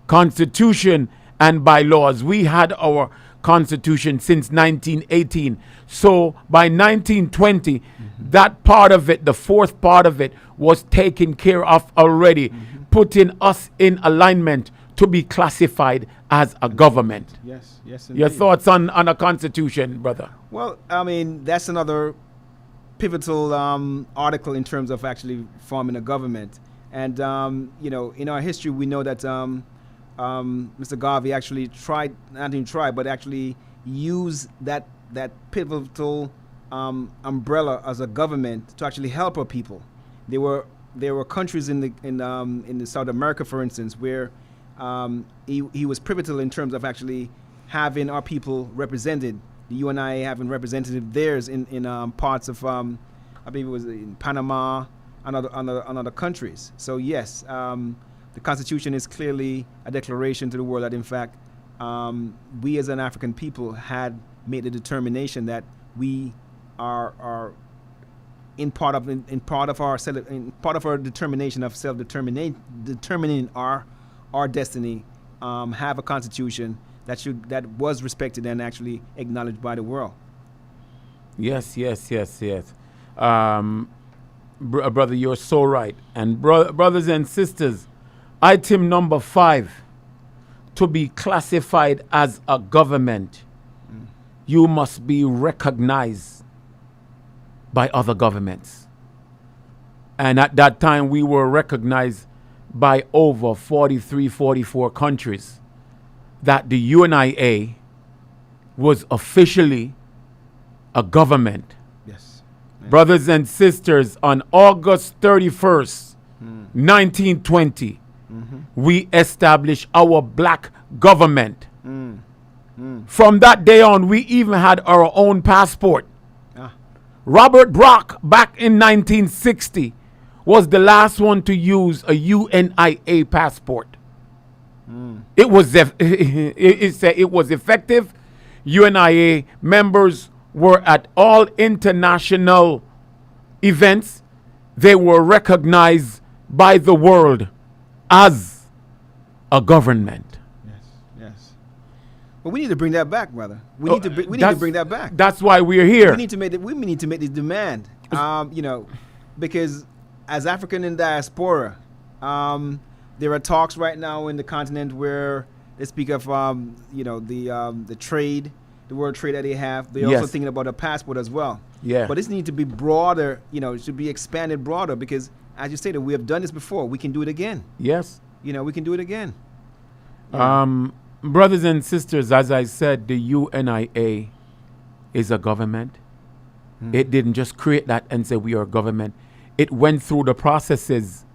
Constitution and bylaws. We had our constitution since 1918. So by 1920, that part of it, the fourth part of it, was taken care of already, putting us in alignment to be classified as a government. Yes, indeed. Your thoughts on a constitution, brother? Well, I mean, that's another pivotal article in terms of actually forming a government. And, in our history, we know that Mr. Garvey actually actually used that pivotal umbrella as a government to actually help our people. There were countries in the South America, for instance, where he was pivotal in terms of actually having our people represented. The UNIA having representative theirs in parts of I believe it was in Panama and other countries. So yes, the Constitution is clearly a declaration to the world that in fact we as an African people had made the determination that we are in part of our determination of determining our destiny, have a constitution that was respected and actually acknowledged by the world. Yes. Brother, you're so right. And brothers and sisters, item number 5, to be classified as a government, you must be recognized by other governments. And at that time, we were recognized by over 43, 44 countries that the UNIA was officially a government. Yes. Brothers and sisters, on August 31st, 1920, we established our black government. From that day on, we even had our own passport. Robert Brock, back in 1960, was the last one to use a UNIA passport. It was effective. UNIA members were at all international events. They were recognized by the world as a government. Yes. But we need to bring that back, brother. We need to bring that back. That's why we're here. We need to make the demand. Because as African in diaspora, there are talks right now in the continent where they speak of the trade, the world trade that they have. They're also thinking about a passport as well. Yeah. But this needs to be broader. It should be expanded broader because as you stated, we have done this before. We can do it again. Yes. We can do it again. Brothers and sisters, as I said, the UNIA is a government. It didn't just create that and say we are a government. It went through the processes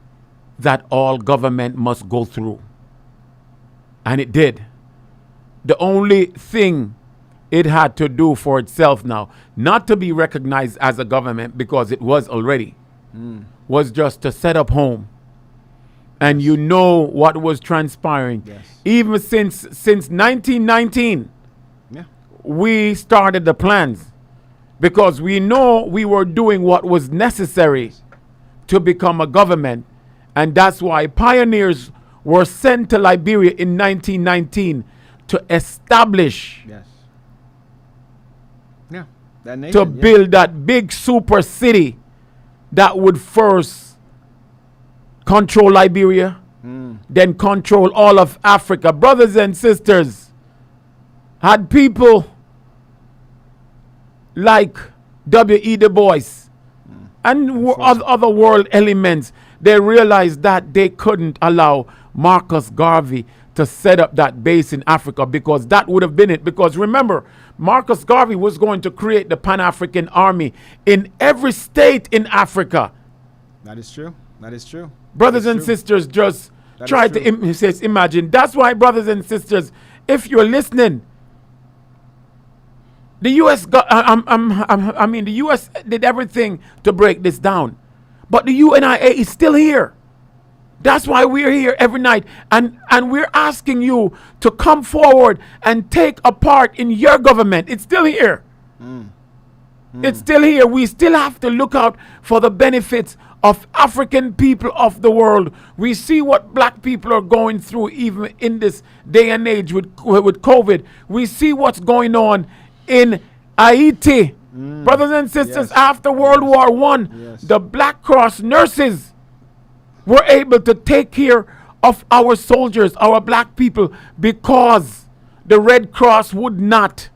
that all government must go through. And it did. The only thing it had to do for itself now, not to be recognized as a government because it was already, was just to set up home. And you know what was transpiring. Yes. Even since 1919, we started the plans because we know we were doing what was necessary to become a government. And that's why pioneers were sent to Liberia in 1919 to establish, that nation, to build that big super city that would first control Liberia, then control all of Africa. Brothers and sisters, had people like W.E. Du Bois and other world elements, they realized that they couldn't allow Marcus Garvey to set up that base in Africa because that would have been it. Because remember, Marcus Garvey was going to create the Pan-African Army in every state in Africa. That is true. That is true. Brothers and sisters, just try to imagine. That's why, brothers and sisters, if you're listening, the U.S. the U.S. did everything to break this down, but the UNIA is still here. That's why we're here every night, and we're asking you to come forward and take a part in your government. It's still here. It's still here. We still have to look out for the benefits of African people of the world. We see what black people are going through even in this day and age with COVID. We see what's going on in Haiti. Brothers and sisters, after World War I, the Black Cross nurses were able to take care of our soldiers, our black people, because the Red Cross would not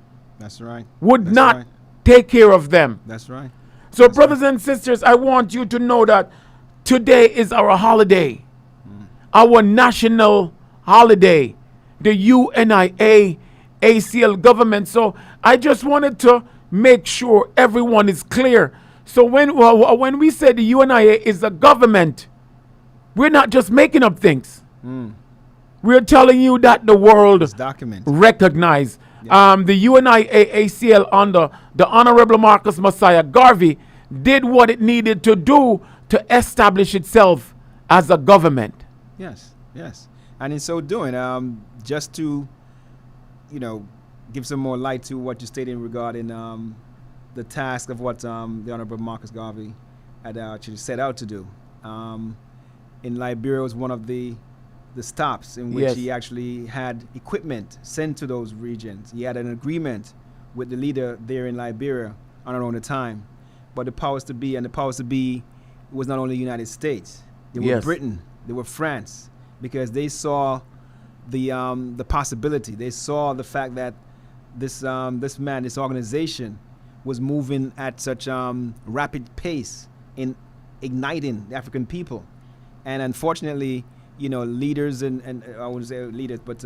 take care of them. That's right. So, brothers and sisters, I want you to know that today is our holiday, our national holiday, the UNIA ACL government. So, I just wanted to make sure everyone is clear. So, when we say the UNIA is a government, we're not just making up things. We're telling you that the world recognize. The UNIA ACL under the Honorable Marcus Messiah Garvey did what it needed to do to establish itself as a government. Yes. And in so doing, just to, give some more light to what you stated regarding the task of what the Honorable Marcus Garvey had actually set out to do. In Liberia was one of the stops in which he actually had equipment sent to those regions. He had an agreement with the leader there in Liberia around the time. But the powers to be was not only the United States. They were Britain, they were France, because they saw the possibility. They saw the fact that this organization was moving at such rapid pace in igniting the African people. And unfortunately, leaders and I wouldn't say leaders, but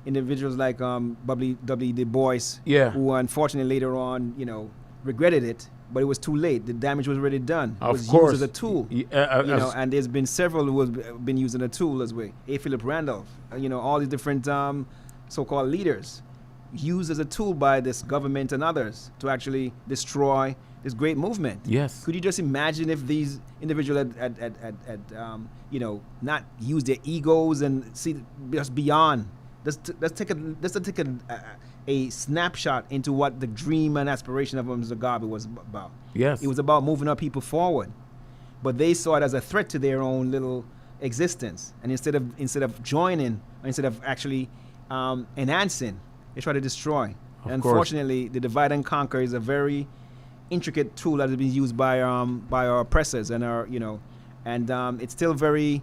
individuals like W. Du Bois, who unfortunately later on, regretted it, but it was too late. The damage was already done. It was used as a tool. And there's been several who have been using a tool as well. A. Philip Randolph, all these different so-called leaders used as a tool by this government and others to actually destroy this great movement. Yes. Could you just imagine if these individuals had not used their egos and see just beyond? Let's take a snapshot into what the dream and aspiration of Mr. Garvey was about. Yes. It was about moving our people forward, but they saw it as a threat to their own little existence. And instead of joining, instead of actually enhancing, they try to destroy. Unfortunately, the divide and conquer is a very intricate tool that has been used by our oppressors and it's still very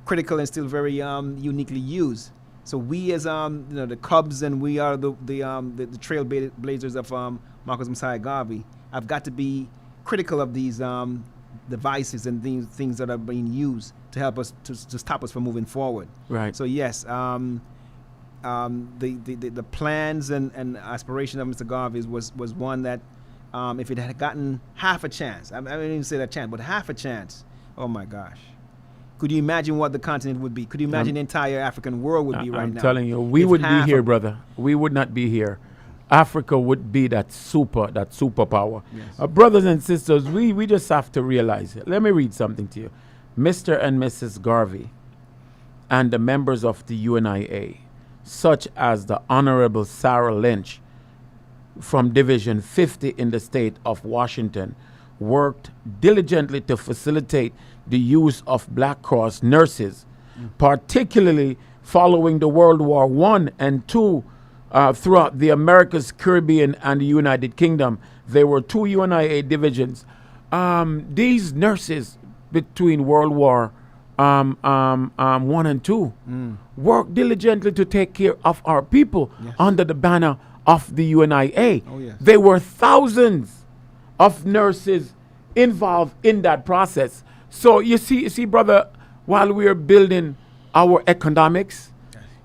critical and still very uniquely used. So we as the Cubs, and we are the trailblazers of Marcus Messiah Garvey, have got to be critical of these devices and things that are being used to help us to stop us from moving forward. Right. So yes, the plans and aspiration of Mr. Garvey's was one that if it had gotten half a chance, I didn't even say that chance, but half a chance, oh my gosh. Could you imagine what the continent would be? Could you imagine the entire African world would be right now? I'm telling you, we would be here, brother. We would not be here. Africa would be that superpower. Yes. Brothers and sisters, we just have to realize it. Let me read something to you. Mr. and Mrs. Garvey and the members of the UNIA, such as the Honorable Sarah Lynch from Division 50 in the state of Washington, worked diligently to facilitate the use of Black Cross nurses, particularly following the World War I and II throughout the Americas, Caribbean, and the United Kingdom. There were 2 UNIA divisions. These nurses between World War I and II worked diligently to take care of our people under the banner of the UNIA. Oh, yes. There were thousands of nurses involved in that process. So you see, brother, while we are building our economics,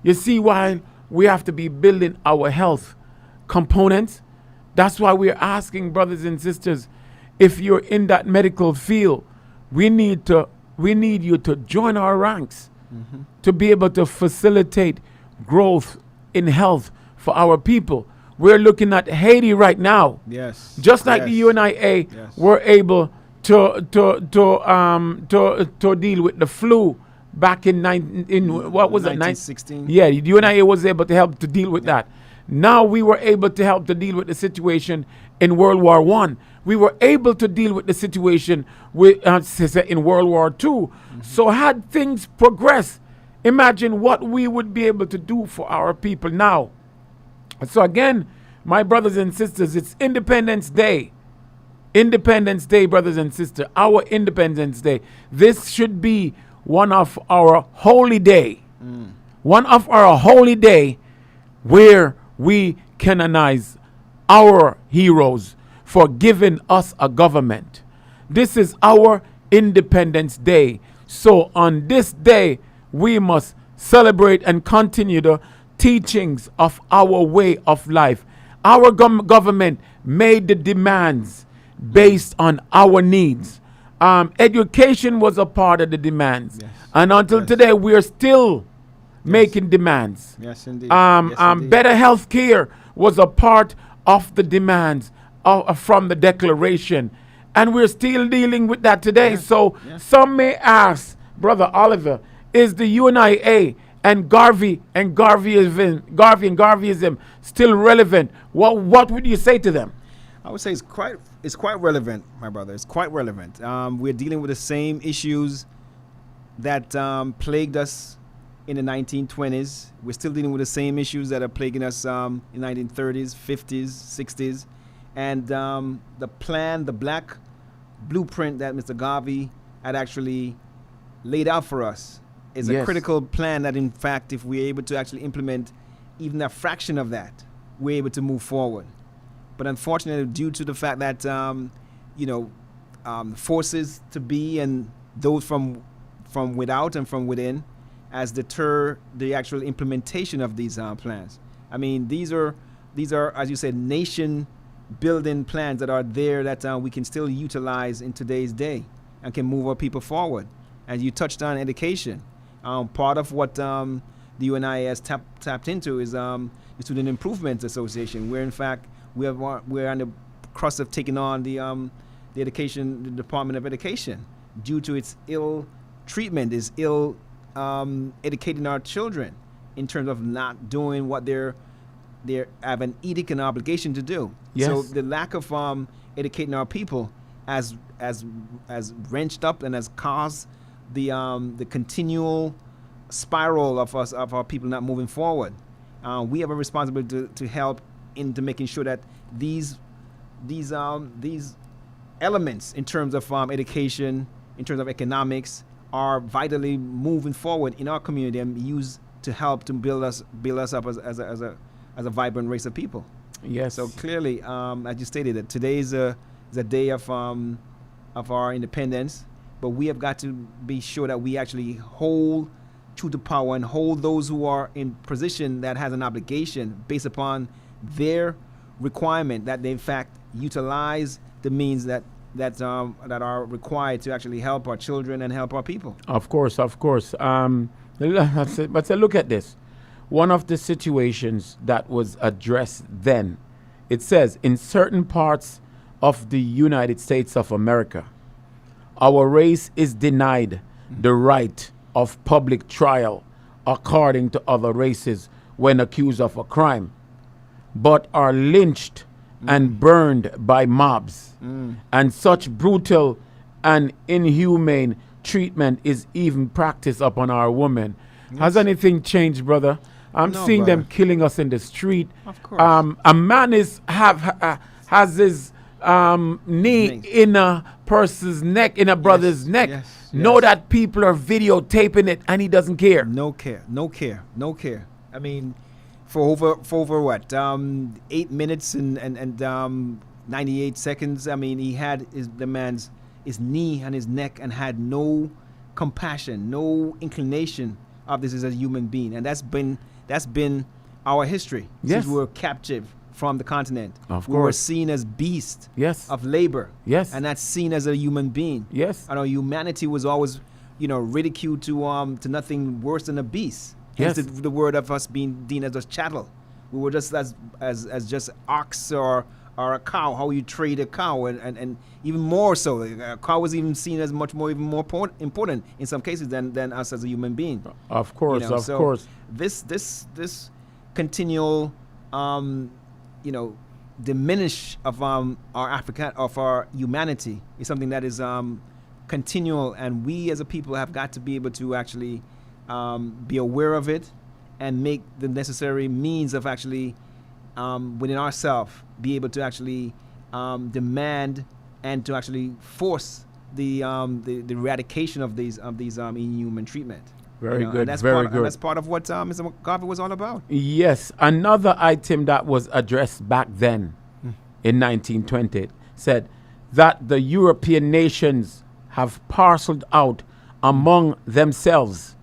you see, while we have to be building our health components, that's why we're asking brothers and sisters, if you're in that medical field, we need you to join our ranks to be able to facilitate growth in health for our people. We're looking at Haiti right now. Yes. Just like the UNIA were able to deal with the flu back in what was it? 1916. Yeah, the UNIA was able to help to deal with that. Now we were able to help to deal with the situation in World War I. We were able to deal with the situation with in World War II. So had things progressed, imagine what we would be able to do for our people now. So again, my brothers and sisters, it's Independence Day. Independence Day, brothers and sisters, our Independence Day. This should be one of our holy day. One of our holy day where we canonize our heroes for giving us a government. This is our Independence Day. So on this day, we must celebrate and continue the teachings of our way of life. Our government made the demands based on our needs. Education was a part of the demands. Yes. And until today, we are still making demands. Yes, indeed. Better health care was a part of the demands from the Declaration. And we're still dealing with that today. So some may ask, Brother Oliver, is the UNIA and Garvey and Garveyism still relevant? What would you say to them? I would say it's quite relevant, my brother. It's quite relevant. We're dealing with the same issues that plagued us in the 1920s. We're still dealing with the same issues that are plaguing us in the 1930s, 50s, 60s. And the plan, the black blueprint that Mr. Garvey had actually laid out for us is a critical plan that, in fact, if we're able to actually implement even a fraction of that, we're able to move forward. But unfortunately, due to the fact that, forces to be and those from without and from within as deter the actual implementation of these plans. I mean, these are, as you said, nation building plans that are there that we can still utilize in today's day and can move our people forward. And you touched on education. Part of what the UNIA has tapped into is the Student Improvement Association, where in fact we're on the crust of taking on the Department of Education due to its ill treatment, is ill educating our children in terms of not doing what they have an edict and obligation to do. Yes. So the lack of educating our people has wrenched up and has caused the continual spiral of our people not moving forward. We have a responsibility to help into making sure that these elements in terms of education, in terms of economics, are vitally moving forward in our community and used to help to build us up as a vibrant race of people. Yes. So clearly, as you stated, that today is a day of of our independence, but we have got to be sure that we actually hold true to power and hold those who are in position that has an obligation based upon their requirement that they in fact utilize the means that are required to actually help our children and help our people. Of course. But look at this. One of the situations that was addressed then, it says, in certain parts of the United States of America, our race is denied the right of public trial according to other races when accused of a crime, but are lynched and burned by mobs. And such brutal and inhumane treatment is even practiced upon our women. Yes. Has anything changed, brother? I'm seeing them killing us in the street. Of course. A man has his knee in a person's neck, in a brother's neck. Yes. Know that people are videotaping it and he doesn't care. No care. I mean, for over what 8 minutes and 98 seconds. I mean, he had the man's knee and his neck and had no compassion, no inclination of this as a human being, and that's been our history since we were captive from the continent. Of we course. were seen as beasts of labor. Yes. And that's seen as a human being. Yes. And our humanity was always, ridiculed to nothing worse than a beast. Hence Yes. the word of us being deemed as a chattel. We were just as just ox or a cow, how you trade a cow, and even more so. A cow was even seen as much more, even more important in some cases than us as a human being. Of course, So course. This continual, diminish of our humanity is something that is continual, and we as a people have got to be able to actually be aware of it and make the necessary means of actually within ourselves be able to actually demand and to actually force the eradication of these inhuman treatment. Very good. And that's Very part, good. And that's part of what Mr. Garvey was all about. Yes. Another item that was addressed back then in 1920 said that the European nations have parceled out among themselves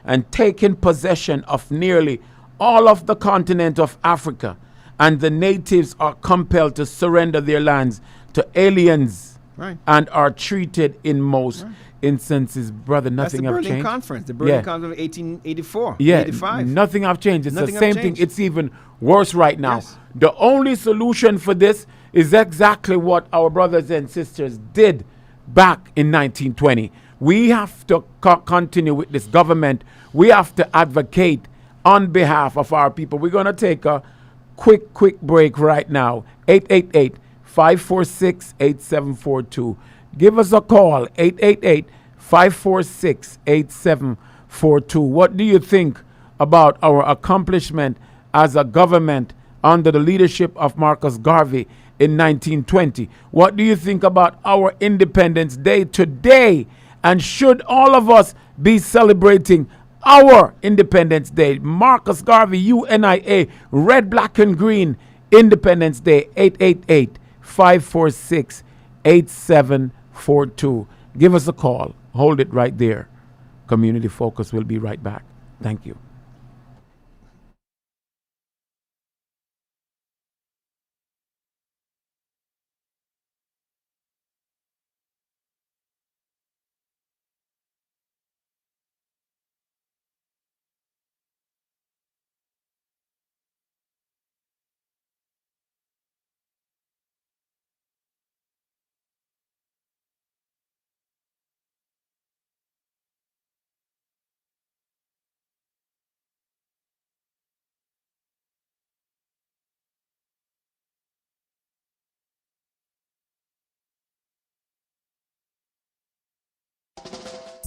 and taken possession of nearly all of the continent of Africa, and the natives are compelled to surrender their lands to aliens and are treated in most instances. Brother, nothing have changed. That's the Berlin Conference. The Berlin Conference of 1884, Yeah, 85. nothing have changed. It's Nothing the same have thing. changed. It's even worse right now. Yes. The only solution for this is exactly what our brothers and sisters did back in 1920. We have to continue with this government. We have to advocate on behalf of our people. We're going to take a quick break right now. 888-546-8742. Give us a call, 888-546-8742. What do you think about our accomplishment as a government under the leadership of Marcus Garvey in 1920? What do you think about our Independence Day today? And should all of us be celebrating our Independence Day? Marcus Garvey, UNIA, red, black, and green, Independence Day, 888-546-8742. Give us a call. Hold it right there. Community Focus will be right back. Thank you.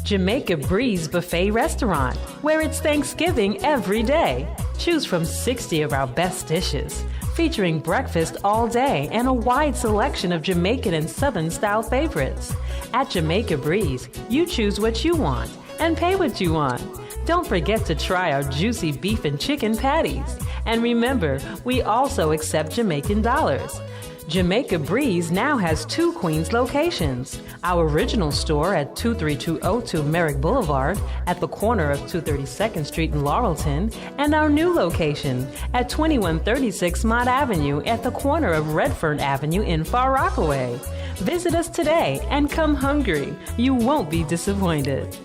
Jamaica Breeze Buffet Restaurant, where it's Thanksgiving every day. Choose from 60 of our best dishes, featuring breakfast all day and a wide selection of Jamaican and Southern style favorites. At Jamaica Breeze, you choose what you want and pay what you want. Don't forget to try our juicy beef and chicken patties And remember, we also accept Jamaican dollars. Jamaica Breeze now has 2 Queens locations. Our original store at 23202 Merrick Boulevard at the corner of 232nd Street in Laurelton, and our new location at 2136 Mott Avenue at the corner of Redfern Avenue in Far Rockaway. Visit us today and come hungry. You won't be disappointed.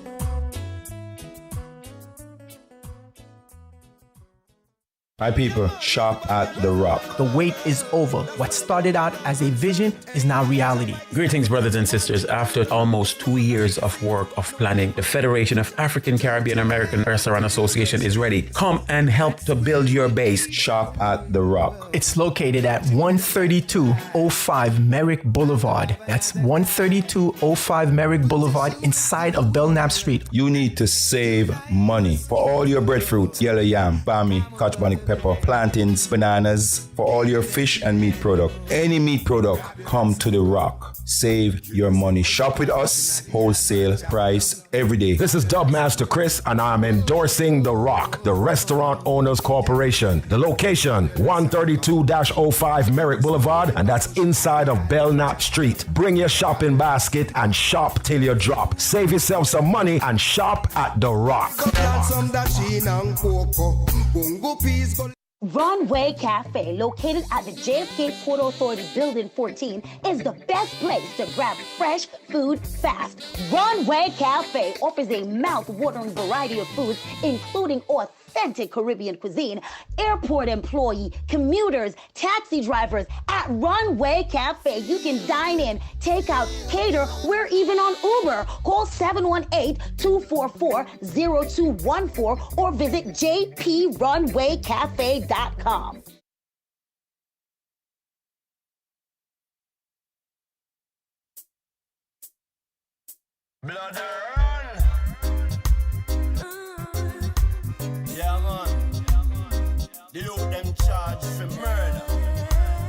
Hi people, shop at The Rock. The wait is over. What started out as a vision is now reality. Greetings, brothers and sisters. After almost 2 years of work of planning, the Federation of African, Caribbean, American Restaurant Association is ready. Come and help to build your base. Shop at The Rock. It's located at 13205 Merrick Boulevard. That's 13205 Merrick Boulevard inside of Belknap Street. You need to save money for all your breadfruits, yellow yam, bami, cachebonic pepper, plantains, bananas, for all your fish and meat product. Any meat product, come to The Rock. Save your money. Shop with us, wholesale price every day. This is Dubmaster Chris, and I'm endorsing The Rock, the Restaurant Owners Corporation. The location, 132-05 Merrick Boulevard, and that's inside of Belknap Street. Bring your shopping basket and shop till you drop. Save yourself some money and shop at The Rock. Runway Cafe, located at the JFK Port Authority Building 14, is the best place to grab fresh food fast. Runway Cafe offers a mouth-watering variety of foods, including authentic Caribbean cuisine, airport employee, commuters, taxi drivers. At Runway Cafe, you can dine in, take out, cater. We're even on Uber. Call 718-244-0214 or visit jprunwaycafe.com. Blood run. Yeah, man. The youth them charged for murder.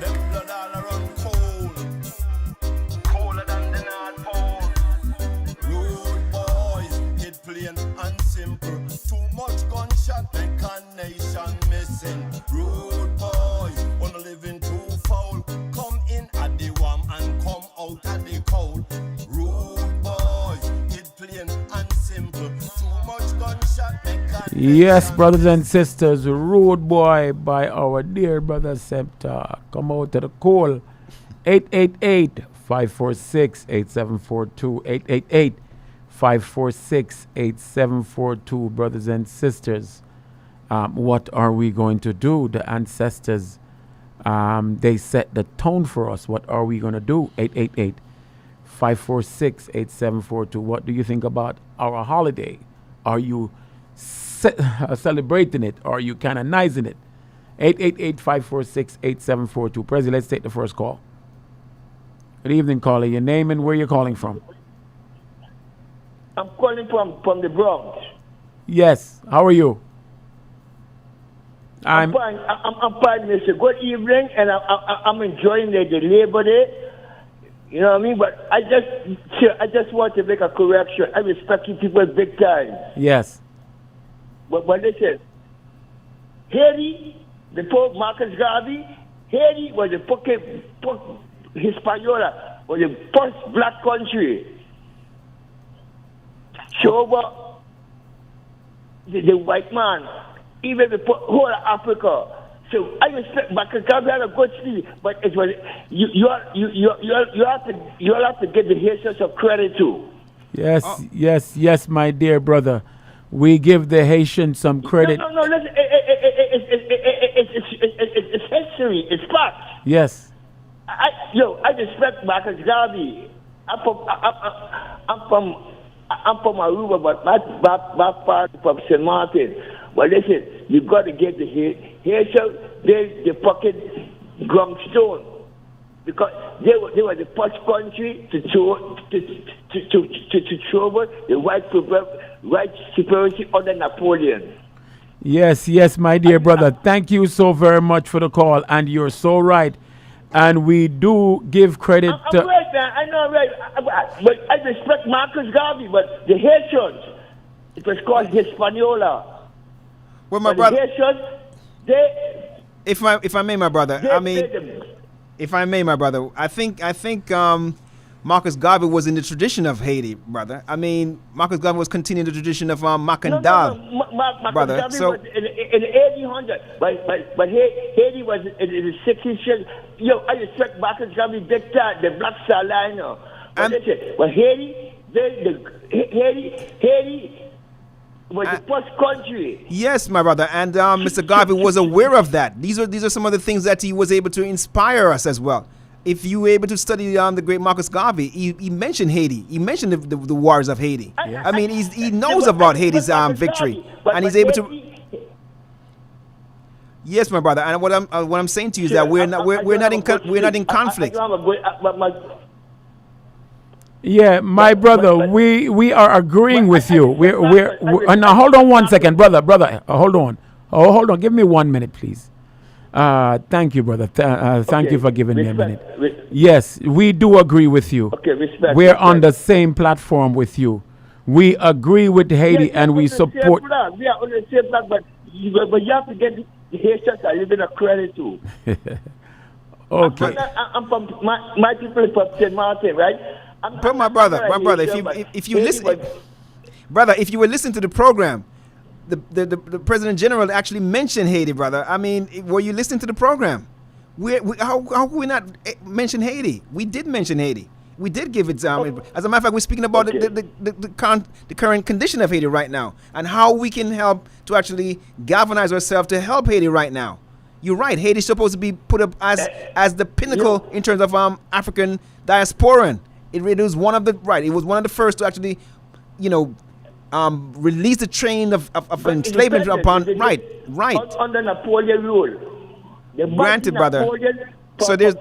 Them blood all around cold. Colder than the North Pole. Rude boys, it plain and simple. Too much gunshot, make a nation missing. Rude boys, wanna living too foul. Come in at the warm and come out at the cold. Rude boys, it plain and simple. Too much gunshot, make a Yes, brothers and sisters, Rude Boy by our dear brother Septa. Come out to the call. 888-546-8742. 888-546-8742. Brothers and sisters, what are we going to do? The ancestors, they set the tone for us. What are we going to do? 888-546-8742. What do you think about our holiday? Are you celebrating it? Or are you canonizing it? 888-546-8742. Prezi, let's take the first call. Good evening, caller. Your name and where you're calling from? I'm calling from the Bronx. Yes. How are you? I'm fine, Mr. Good evening, and I'm enjoying the Labor Day. You know what I mean? But I just want to make a correction. I respect you people big time. Yes. But listen, Haiti, before Marcus Garvey, Haiti was the Hispaniola, was the first black country. Show over the white man, even before whole of Africa. So I respect Marcus Garvey had a good speech, but it was you have to give the Haitians some credit too. Yes, yes, my dear brother. We give the Haitians some credit. No, listen, it's history, it's facts. Yes. I respect Marcus Garvey. I'm from Aruba, but my part from St. Martin. But listen, you got to get the Haitians, the pocket drumstone, because they were the first country to throw over the white superiority under Napoleon. Yes, my dear brother. Thank you so very much for the call, and you're so right. And we do give credit to... I'm right, man. I know, right. But I respect Marcus Garvey, but the Haitians, it was called Hispaniola. Well, my brother... The Haitians, If I may, my brother, if I may, my brother, I think Marcus Garvey was in the tradition of Haiti, brother. I mean, Marcus Garvey was continuing the tradition of Macandal, brother. Garvey So was in the 1800s, but Haiti was in the 1600s. Yo, I respect Marcus Garvey big time, the Black Star Line. But listen, but Haiti was the first country. yes, my brother, and Mr. Garvey was aware of that. These are some of the things that he was able to inspire us as well. If you were able to study the great Marcus Garvey, he mentioned Haiti. He mentioned the wars of Haiti. I mean, he knows about Haiti's victory, and he's able to. Yes, my brother, and what I'm saying to you is that we're not in conflict. Yeah, my brother, we are agreeing with you. We're now hold on one second, brother, hold on. Hold on. Give me 1 minute, please. Thank you, brother. Thank you for giving me a minute. Yes, we do agree with you. Okay, respect. We're on the same platform with you. We agree with Haiti and we support. We are on the same flag, but you have to get the Haitians a little bit of credit too. Okay. I'm from my people from St. Martin, right? But my brother, if you listen, brother, if you were listening to the program, the President General actually mentioned Haiti, brother. I mean, were you listening to the program? How could we not mention Haiti? We did mention Haiti. We did give it. As a matter of fact, we're speaking about the current condition of Haiti right now and how we can help to actually galvanize ourselves to help Haiti right now. You're right. Haiti's supposed to be put up as the pinnacle in terms of African diasporan. It was one of the first to actually, release the train of enslavement upon right. Under Napoleon rule. Granted, brother. So there's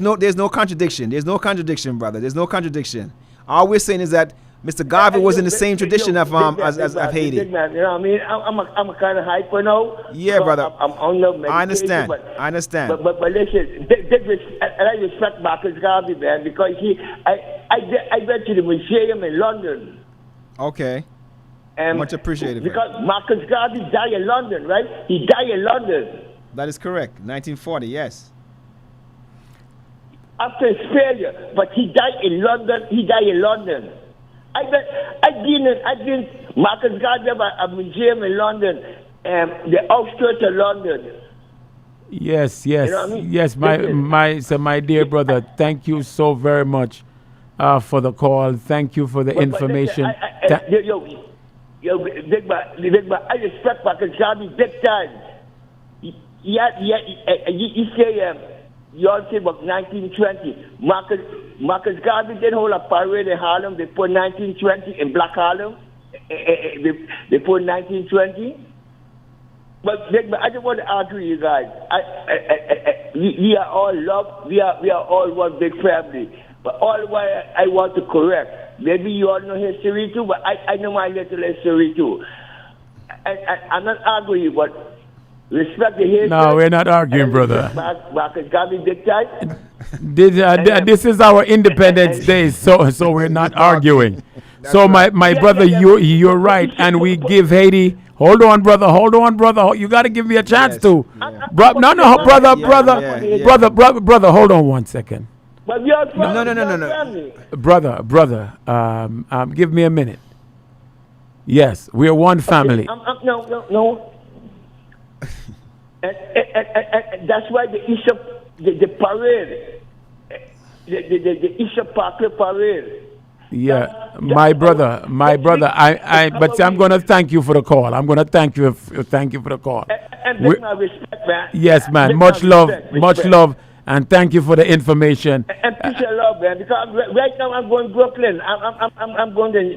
no contradiction. There's no contradiction, brother. There's no contradiction. All we're saying is that Mr. Garvey was in the same tradition of Haiti. You know what I mean? I'm a kind of hyper now. Yeah, so brother. I'm on the medication, I understand. But listen, I respect Marcus Garvey, man, because I went to the museum in London. Okay. Much appreciated. Because Marcus Garvey died in London, right? He died in London. That is correct. 1940, yes. After his failure, but he died in London. I've been Marcus Garvey a museum in London, the outskirts of London. Yes, You know what I mean? yes, my dear brother, thank you so very much for the call. Thank you for the information. Big man, I respect Marcus Garvey big time. He say you all say about 1920. Marcus Garvey did hold a parade in Harlem. They put 1920 in Black Harlem. They put 1920. But Big man, I just want to argue with you guys. We are all love. We are all one big family. But all what I want to correct. Maybe you all know history too, but I know my little history too. I'm not arguing, but respect the history. No, we're not arguing, brother. Marcus Garvey big time. This is our Independence Day, so we're not arguing. So my brother, you're right, and we give Haiti. Hold on, brother. You got to give me a chance to. Brother. Hold on 1 second. But you're No. Brother. Give me a minute. Yes, we're one family. No. And that's why the parade, the Easter parade. Yeah, my brother. But I'm gonna thank you for the call. I'm gonna thank you for the call. And with my respect, man. Yes, man. Much love, and thank you for the information. And peace and love, man. Because right now I'm going to Brooklyn. I'm going to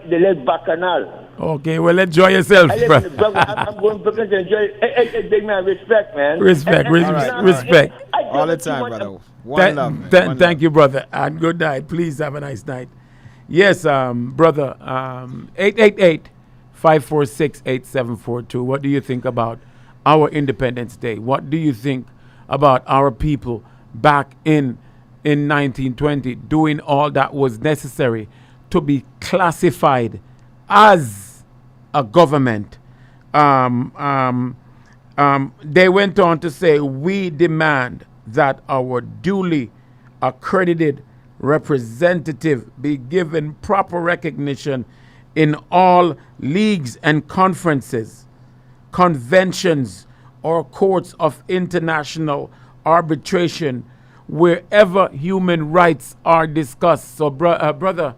the Lake Bacchanal. Okay, well, enjoy yourself, brother. I'm going to Brooklyn to enjoy it. Big man, respect, man. Respect. All the time, brother. Thank you, brother, and good night. Please have a nice night. Yes, brother. 888-546-8742. What do you think about our Independence Day? What do you think about our people back in 1920 doing all that was necessary to be classified as a government, They went on to say, we demand that our duly accredited representative be given proper recognition in all leagues and conferences, conventions, or courts of international arbitration wherever human rights are discussed. So, brother,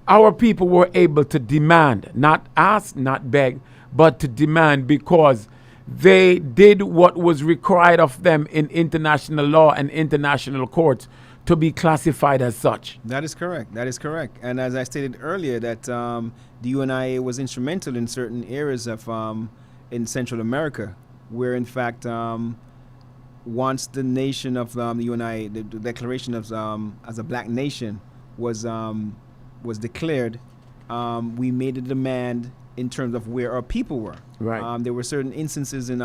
our people were able to demand, not ask, not beg, but to demand, because they did what was required of them in international law and international courts to be classified as such. That is correct. That is correct. And as I stated earlier, that the UNIA was instrumental in certain areas of in Central America, where in fact once the nation of the UNIA, the declaration of as a black nation was declared, we made a demand in terms of where our people were. Right. There were certain instances in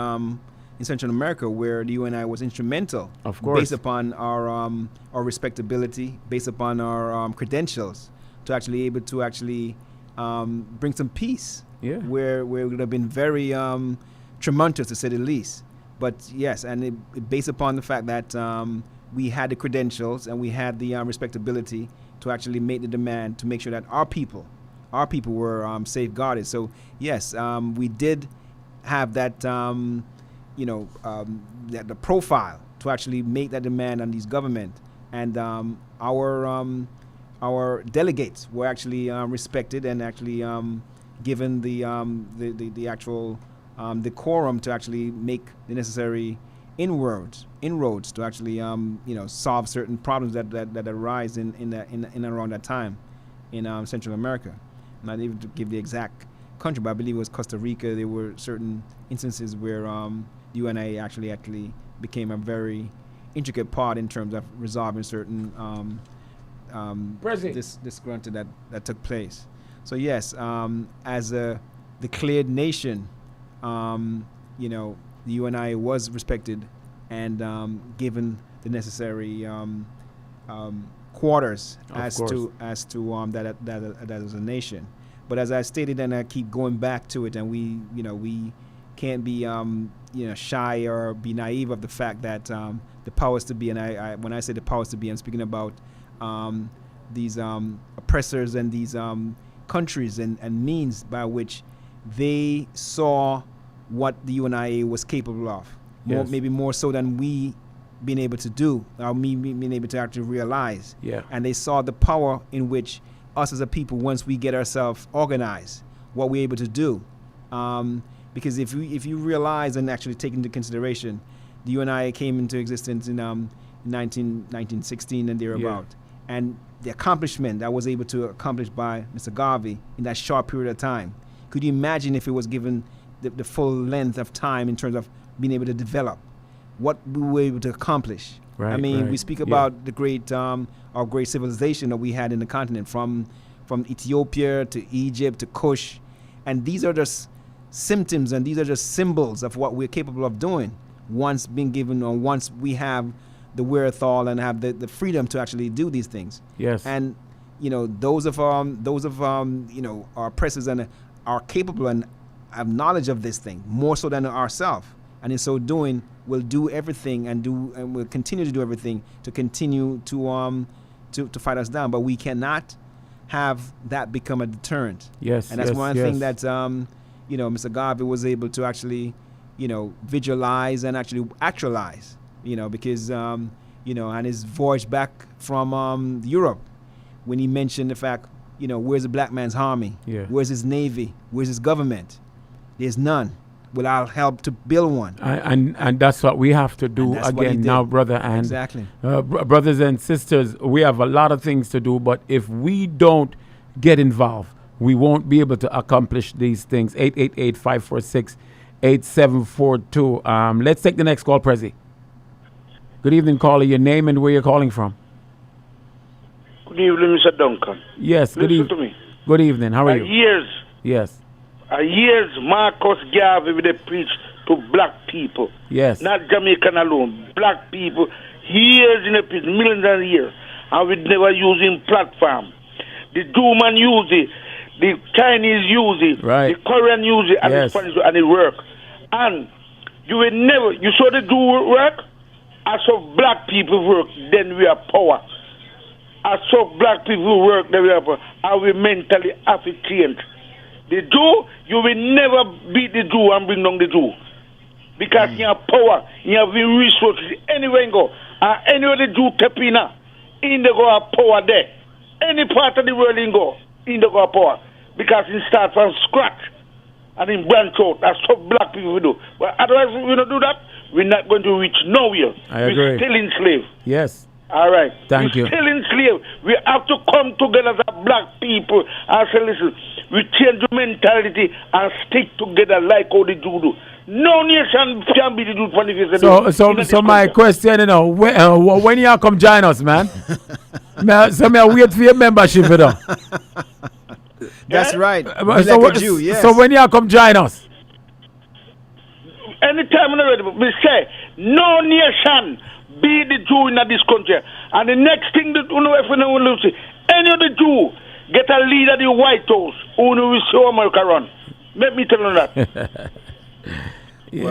Central America where the UNI was instrumental, of course, based upon our respectability, based upon our credentials, to actually able to actually bring some peace. Yeah. Where it would have been very tumultuous, to say the least. But yes, and it based upon the fact that we had the credentials and we had the respectability to actually make the demand to make sure that our people were safeguarded. So yes, we did have that, that the profile to actually make that demand on these government, and our delegates were actually respected and actually given the actual decorum to actually make the necessary inroads to actually solve certain problems that arise in around that time in Central America. I'm not able to give the exact country, but I believe it was Costa Rica. There were certain instances where the UNA actually became a very intricate part in terms of resolving certain disgruntled that took place. So yes, as a declared nation, the UNI was respected and given the necessary quarters as to that as a nation. But as I stated, and I keep going back to it, and we can't be shy or be naive of the fact that the powers to be, and I when I say the powers to be, I'm speaking about these oppressors and these countries and means by which they saw what the UNIA was capable of. Yes. Maybe more so than we been able to do, or me being able to actually realize. Yeah. And they saw the power in which us as a people, once we get ourselves organized, what we're able to do. Because if you realize and actually take into consideration, the UNIA came into existence in 1916 and thereabout. Yeah. And the accomplishment that was able to accomplish by Mr. Garvey in that short period of time. Could you imagine if it was given the full length of time in terms of being able to develop what we were able to accomplish? Right, I mean, right. we speak about the great, our great civilization that we had in the continent, from Ethiopia to Egypt to Kush, and these are just symptoms and these are just symbols of what we're capable of doing once being given, or once we have the wherewithal and have the freedom to actually do these things. Yes. And those of our oppressors and are capable and have knowledge of this thing more so than ourselves, and in so doing will do everything and will continue to do everything to continue to fight us down. But we cannot have that become a deterrent. Yes. And that's one thing that Mr. Garvey was able to actually visualize and actually actualize, because on his voyage back from Europe, when he mentioned the fact, where's the black man's army? Yeah. Where's his navy? Where's his government? There's none. Will I help to build one? And that's what we have to do again now, brother. And exactly. Brothers and sisters, we have a lot of things to do, but if we don't get involved, we won't be able to accomplish these things. 888-546-8742. Let's take the next call, Prezi. Good evening, caller. Your name and where you're calling from. Good evening, Mr. Duncan. Yes, good evening. Listen to me. Good evening. How are you? Years. Yes. Years Marcus Garvey would have preached to black people. Yes. Not Jamaican alone. Black people. Years in the preach, millions of years. And we never use him platform. The Jew man use it. the Chinese use it, Right. the Korean use it, and Yes. the Spanish, and it work. And you will never, you saw the Jew work, as of black people work, then we are power. As of black people work, then we are power. And we mentally have to change. The Jew, you will never beat the Jew and bring down the Jew. Because you have power, you have the resources anywhere you go. And anywhere the Jew tap in the go have power there. Any part of the world you go, in the go have power. Because it starts from scratch. And in branch out. That's what black people do. But otherwise, if we don't do that, we're not going to reach nowhere. I agree. We're still enslaved. Yes. All right. Thank you. We're still enslaved. We have to come together as a black people and say, listen, we change the mentality and stick together like how the Jew do. No nation can be the Jew for the face of the earth. So my question, when you come join us, man? me wait for your membership, you know. That's right. So when you come join us? Anytime we say, no nation be the Jew in this country. And the next thing that if we know, any of the Jew get a leader of the White House who will show America run. Let me tell you that. Yes. You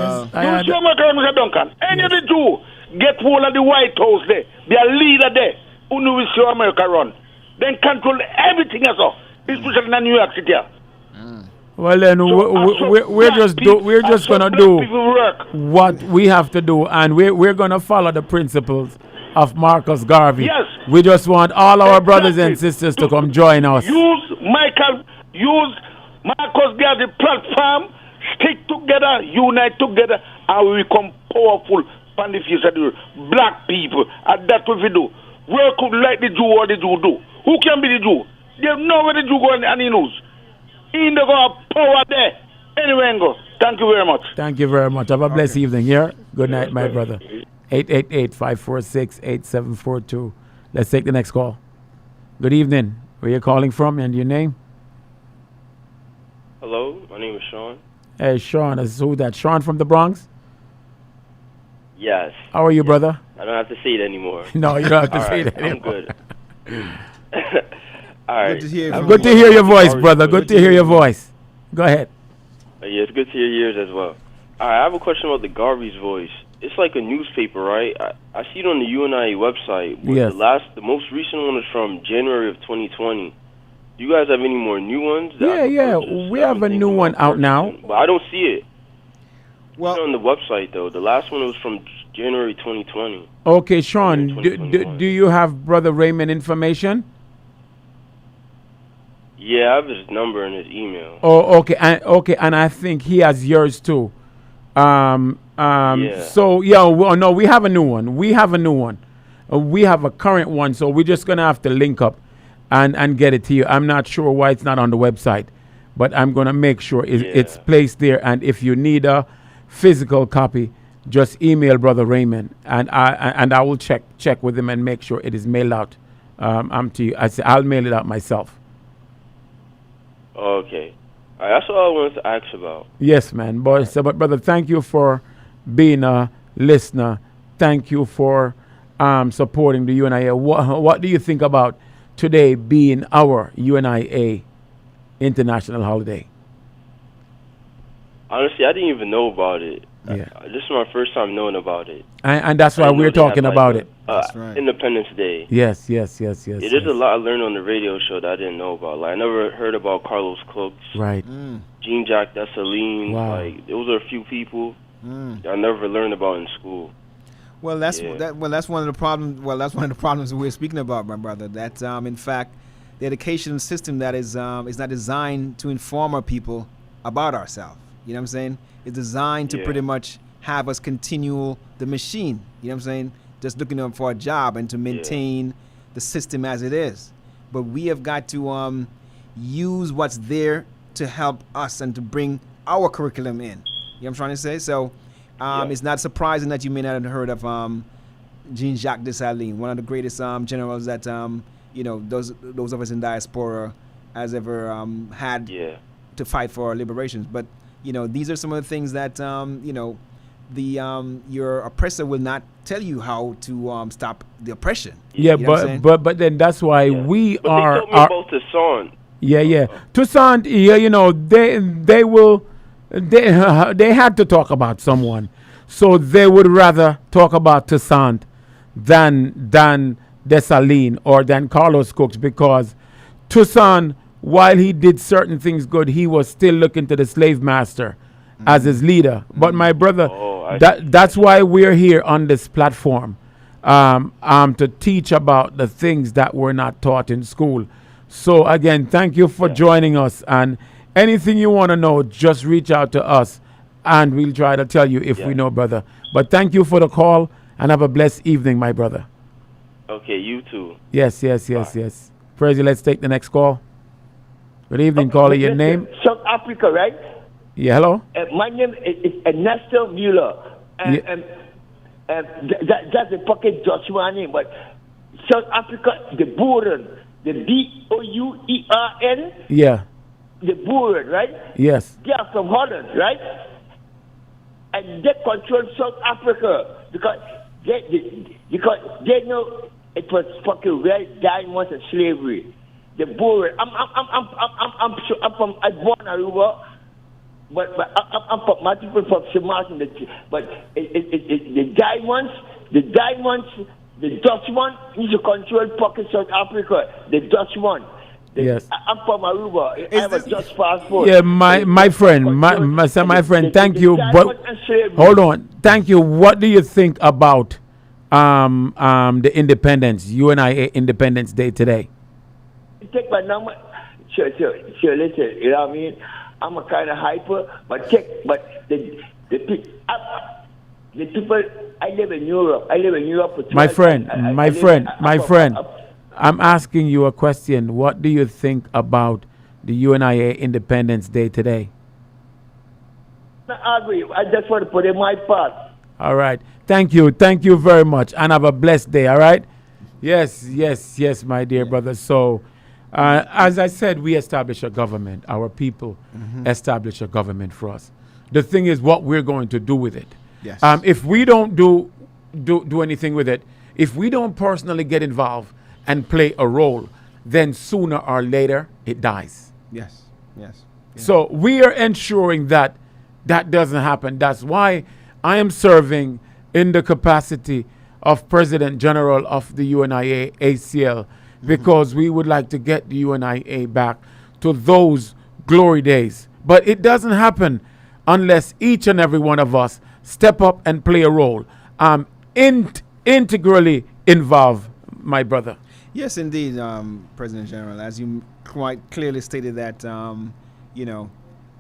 show America run, Mr. Duncan. Any of the Jew get hold of the White House there. Be a leader there who will show America run. Then control everything else, especially in New York City. Well then, we're just gonna do what we have to do, and we're gonna follow the principles of Marcus Garvey. Yes. We just want all our brothers and sisters to come join us. Use Marcus Garvey platform, stick together, unite together, and we become powerful on the future of the world. Black people, and that's what we do. Work like the Jew or the Jew do. Who can be the Jew? They know where the Jew go and he knows. In the power there. Anyway, go. Thank you very much. Thank you very much. Have a blessed evening here. Good night, my brother. 888-546-8742. Let's take the next call. Good evening. Where you calling from and your name? Hello, my name is Sean. Hey, Sean. This is who that? Sean from the Bronx? Yes. How are you, brother? I don't have to say it anymore. No, you don't have to say right, that anymore. I'm good. All right. Good to hear your voice, brother. Good to hear your voice. Go ahead. Yeah, it's good to hear yours as well. All right, I have a question about the Garvey's Voice. It's like a newspaper, right? I see it on the UNIA website. Yes. The most recent one is from January of 2020. Do you guys have any more new ones? Yeah. We have a new one out now. But I don't see it. Well, it's on the website, though. The last one was from January 2020. Okay, Sean, do you have Brother Raymond information? Yeah, I have his number and his email. Oh, okay, and I think he has yours too. Yeah. So yeah, no, we have a new one. We have a current one, so we're just gonna have to link up and get it to you. I'm not sure why it's not on the website, but I'm gonna make sure it's placed there. And if you need a physical copy, just email Brother Raymond, and I will check with him and make sure it is mailed out. To you. I'll mail it out myself. Okay. All right, that's all I wanted to ask about. Yes, man. But brother, thank you for being a listener. Thank you for supporting the UNIA. What do you think about today being our UNIA International Holiday? Honestly, I didn't even know about it. Yeah. This is my first time knowing about it. And that's why we're talking about it. That's right. Independence Day. Yes. There's a lot I learned on the radio show that I didn't know about. Like I never heard about Carlos Cooks. Right. Jean-Jacques Dessalines. Wow. Like those are a few people I never learned about in school. Well, that's one of the problems. Well, that's one of the problems we're speaking about, my brother. That in fact, the education system that is not designed to inform our people about ourselves. You know what I'm saying? It's designed to pretty much have us continue the machine. You know what I'm saying? Just looking for a job and to maintain the system as it is. But we have got to use what's there to help us and to bring our curriculum in. You know what I'm trying to say? So it's not surprising that you may not have heard of Jean-Jacques Dessalines, one of the greatest generals that those of us in diaspora has ever had to fight for our liberations. But these are some of the things that your oppressor will not tell you how to stop the oppression. Yeah, but then that's why we But are. they told me about the song. Yeah. Toussaint, yeah, they had to talk about someone, so they would rather talk about Toussaint than Dessalines or than Carlos Cooks, because Toussaint, while he did certain things good, he was still looking to the slave master as his leader. But my brother, that's why we're here on this platform, to teach about the things that were not taught in school. So again, thank you for joining us. And anything you want to know, just reach out to us, and we'll try to tell you if we know, brother. But thank you for the call, and have a blessed evening, my brother. Okay, you too. Yes. Prezi, let's take the next call. Good evening, caller. Your name? South Africa, right? Yeah, hello? My name is Ernesto Mueller. And that's the pocket Joshua name. But South Africa, the Boeren, the Bouern. Yeah. The Boeren, right? Yes. They are from Holland, right? And they control South Africa because they know it was fucking red diamonds and slavery. The Boeren. I'm from Adborn Aruba, but I'm from multiple from St. Martin. But the diamonds, the Dutch one used to control pocket South Africa. The Dutch one. Yes. I'm from Aruba. I have a Dutch passport. Yeah, my friend, thank you. But hold on, thank you. What do you think about the independence, UNIA Independence Day today? Take my number. Sure. Listen, you know what I mean? I'm a kind of hyper, but the people. I live in Europe. For 12 My friend. I'm asking you a question. What do you think about the UNIA Independence Day today? I agree. I just want to put in my part. All right. Thank you very much, and have a blessed day. All right. Yes, my dear brother. So, as I said, we establish a government. Our people establish a government for us. The thing is, what we're going to do with it. Yes. If we don't do anything with it, if we don't personally get involved and play a role, then sooner or later it dies. Yes. So we are ensuring that doesn't happen. That's why I am serving in the capacity of President General of the UNIA ACL, because we would like to get the UNIA back to those glory days. But it doesn't happen unless each and every one of us step up and play a role, integrally involved, my brother. Yes, indeed, President General. As you quite clearly stated that,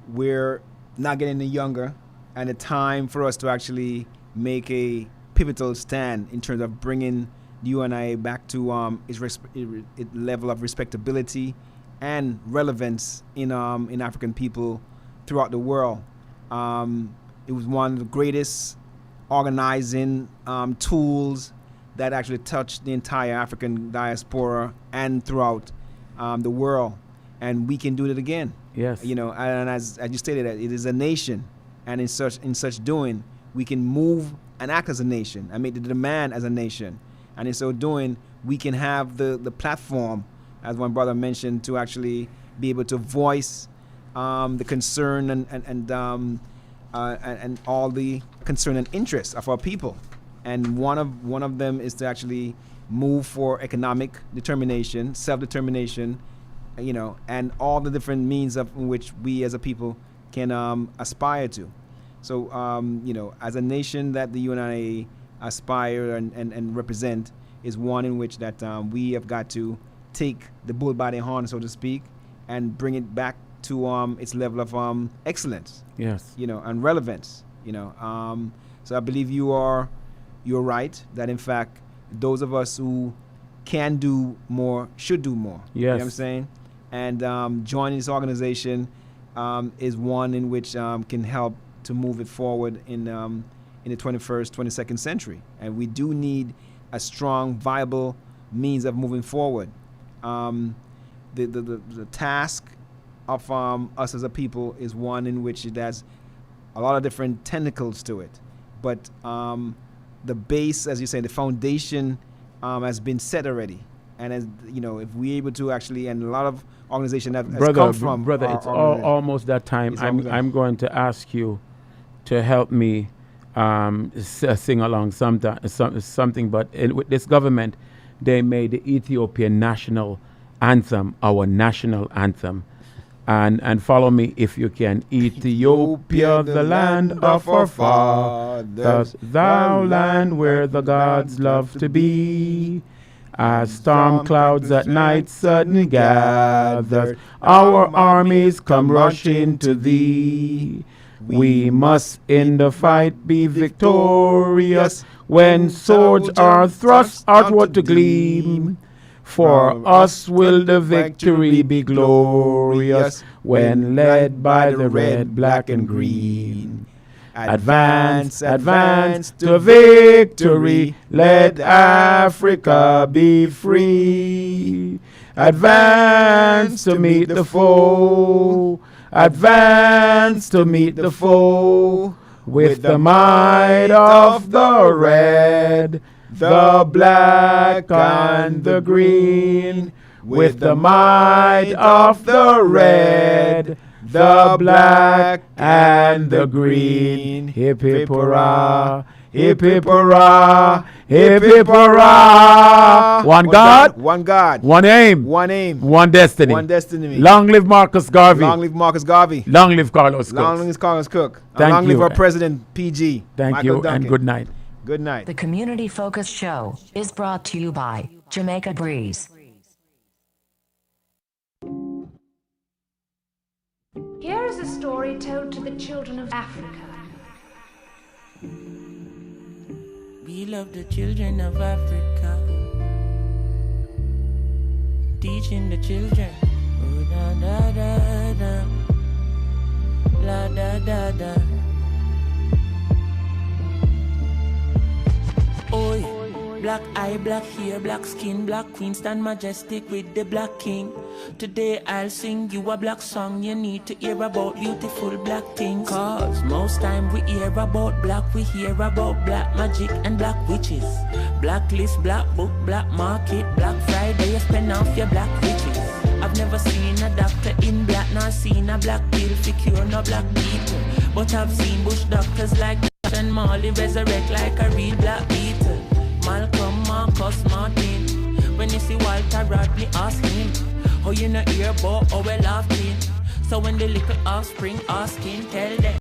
we're not getting any younger, and the time for us to actually make a pivotal stand in terms of bringing the UNIA back to its level of respectability and relevance in African people throughout the world. It was one of the greatest organizing tools that actually touched the entire African diaspora and throughout the world, and we can do it again. Yes. And as you stated, that it is a nation, and in such doing, we can move and act as a nation and make the demand as a nation, and in so doing, we can have the platform, as one brother mentioned, to actually be able to voice the concern and all the concern and interests of our people. And one of them is to actually move for economic determination, self-determination, and all the different means of which we as a people can aspire to. So, as a nation that the UNIA aspire and represent is one in which that we have got to take the bull by the horn, so to speak, and bring it back to its level of excellence. Yes. And relevance. So I believe you're right that in fact those of us who can do more should do more. Yes. You know what I'm saying? And joining this organization is one in which can help to move it forward in the 21st, 22nd century. And we do need a strong, viable means of moving forward. The task of us as a people is one in which it has a lot of different tentacles to it. But the base, as you say, the foundation has been set already. And as you know, if we're able to actually, and a lot of organization that has Brother, come from brother, our it's organization. almost that time. It's almost I'm going to ask you to help me sing along something. But with this government, they made the Ethiopian national anthem our national anthem. And follow me if you can. Ethiopia, the land of our fathers, thou land where the gods love to be. As storm clouds at night suddenly gather, our armies come rushing to thee. We must in the fight be victorious when swords are thrust outward to gleam. For us will the victory be glorious when led by the red, black, and green. Advance, advance to victory, let Africa be free. Advance to meet the foe, advance to meet the foe, with the might of the red, the black and the green, with the might of the red, the black and the green. Hip hip hurrah, hip hip hurrah, hip hip hurrah. One God, one aim, one destiny. Long live Marcus Garvey. Long live Marcus Garvey. Long live Carlos Cook. Long live Carlos Cook. Thank long you. live our president, PG. Thank Michael you, Duncan. and good night. Good night. The Community Focus Show is brought to you by Jamaica Breeze. Here is a story told to the children of Africa. We love the children of Africa, teaching the children. Oh, da da da da, la da da da. Oi, black eye, black hair, black skin, black queen, stand majestic with the black king. Today I'll sing you a black song. You need to hear about beautiful black things. Cause most time we hear about black, we hear about black magic and black witches. Black list, black book, black market, Black Friday, you spend off your black riches. I've never seen a doctor in black, nor seen a black pill for cure no black people. But I've seen bush doctors like and Marley resurrect like a real black beetle. Malcolm, Marcus, Martin. When you see Walter Rodney, ask him how you know hear about how well laughing. So when the little offspring asking, tell them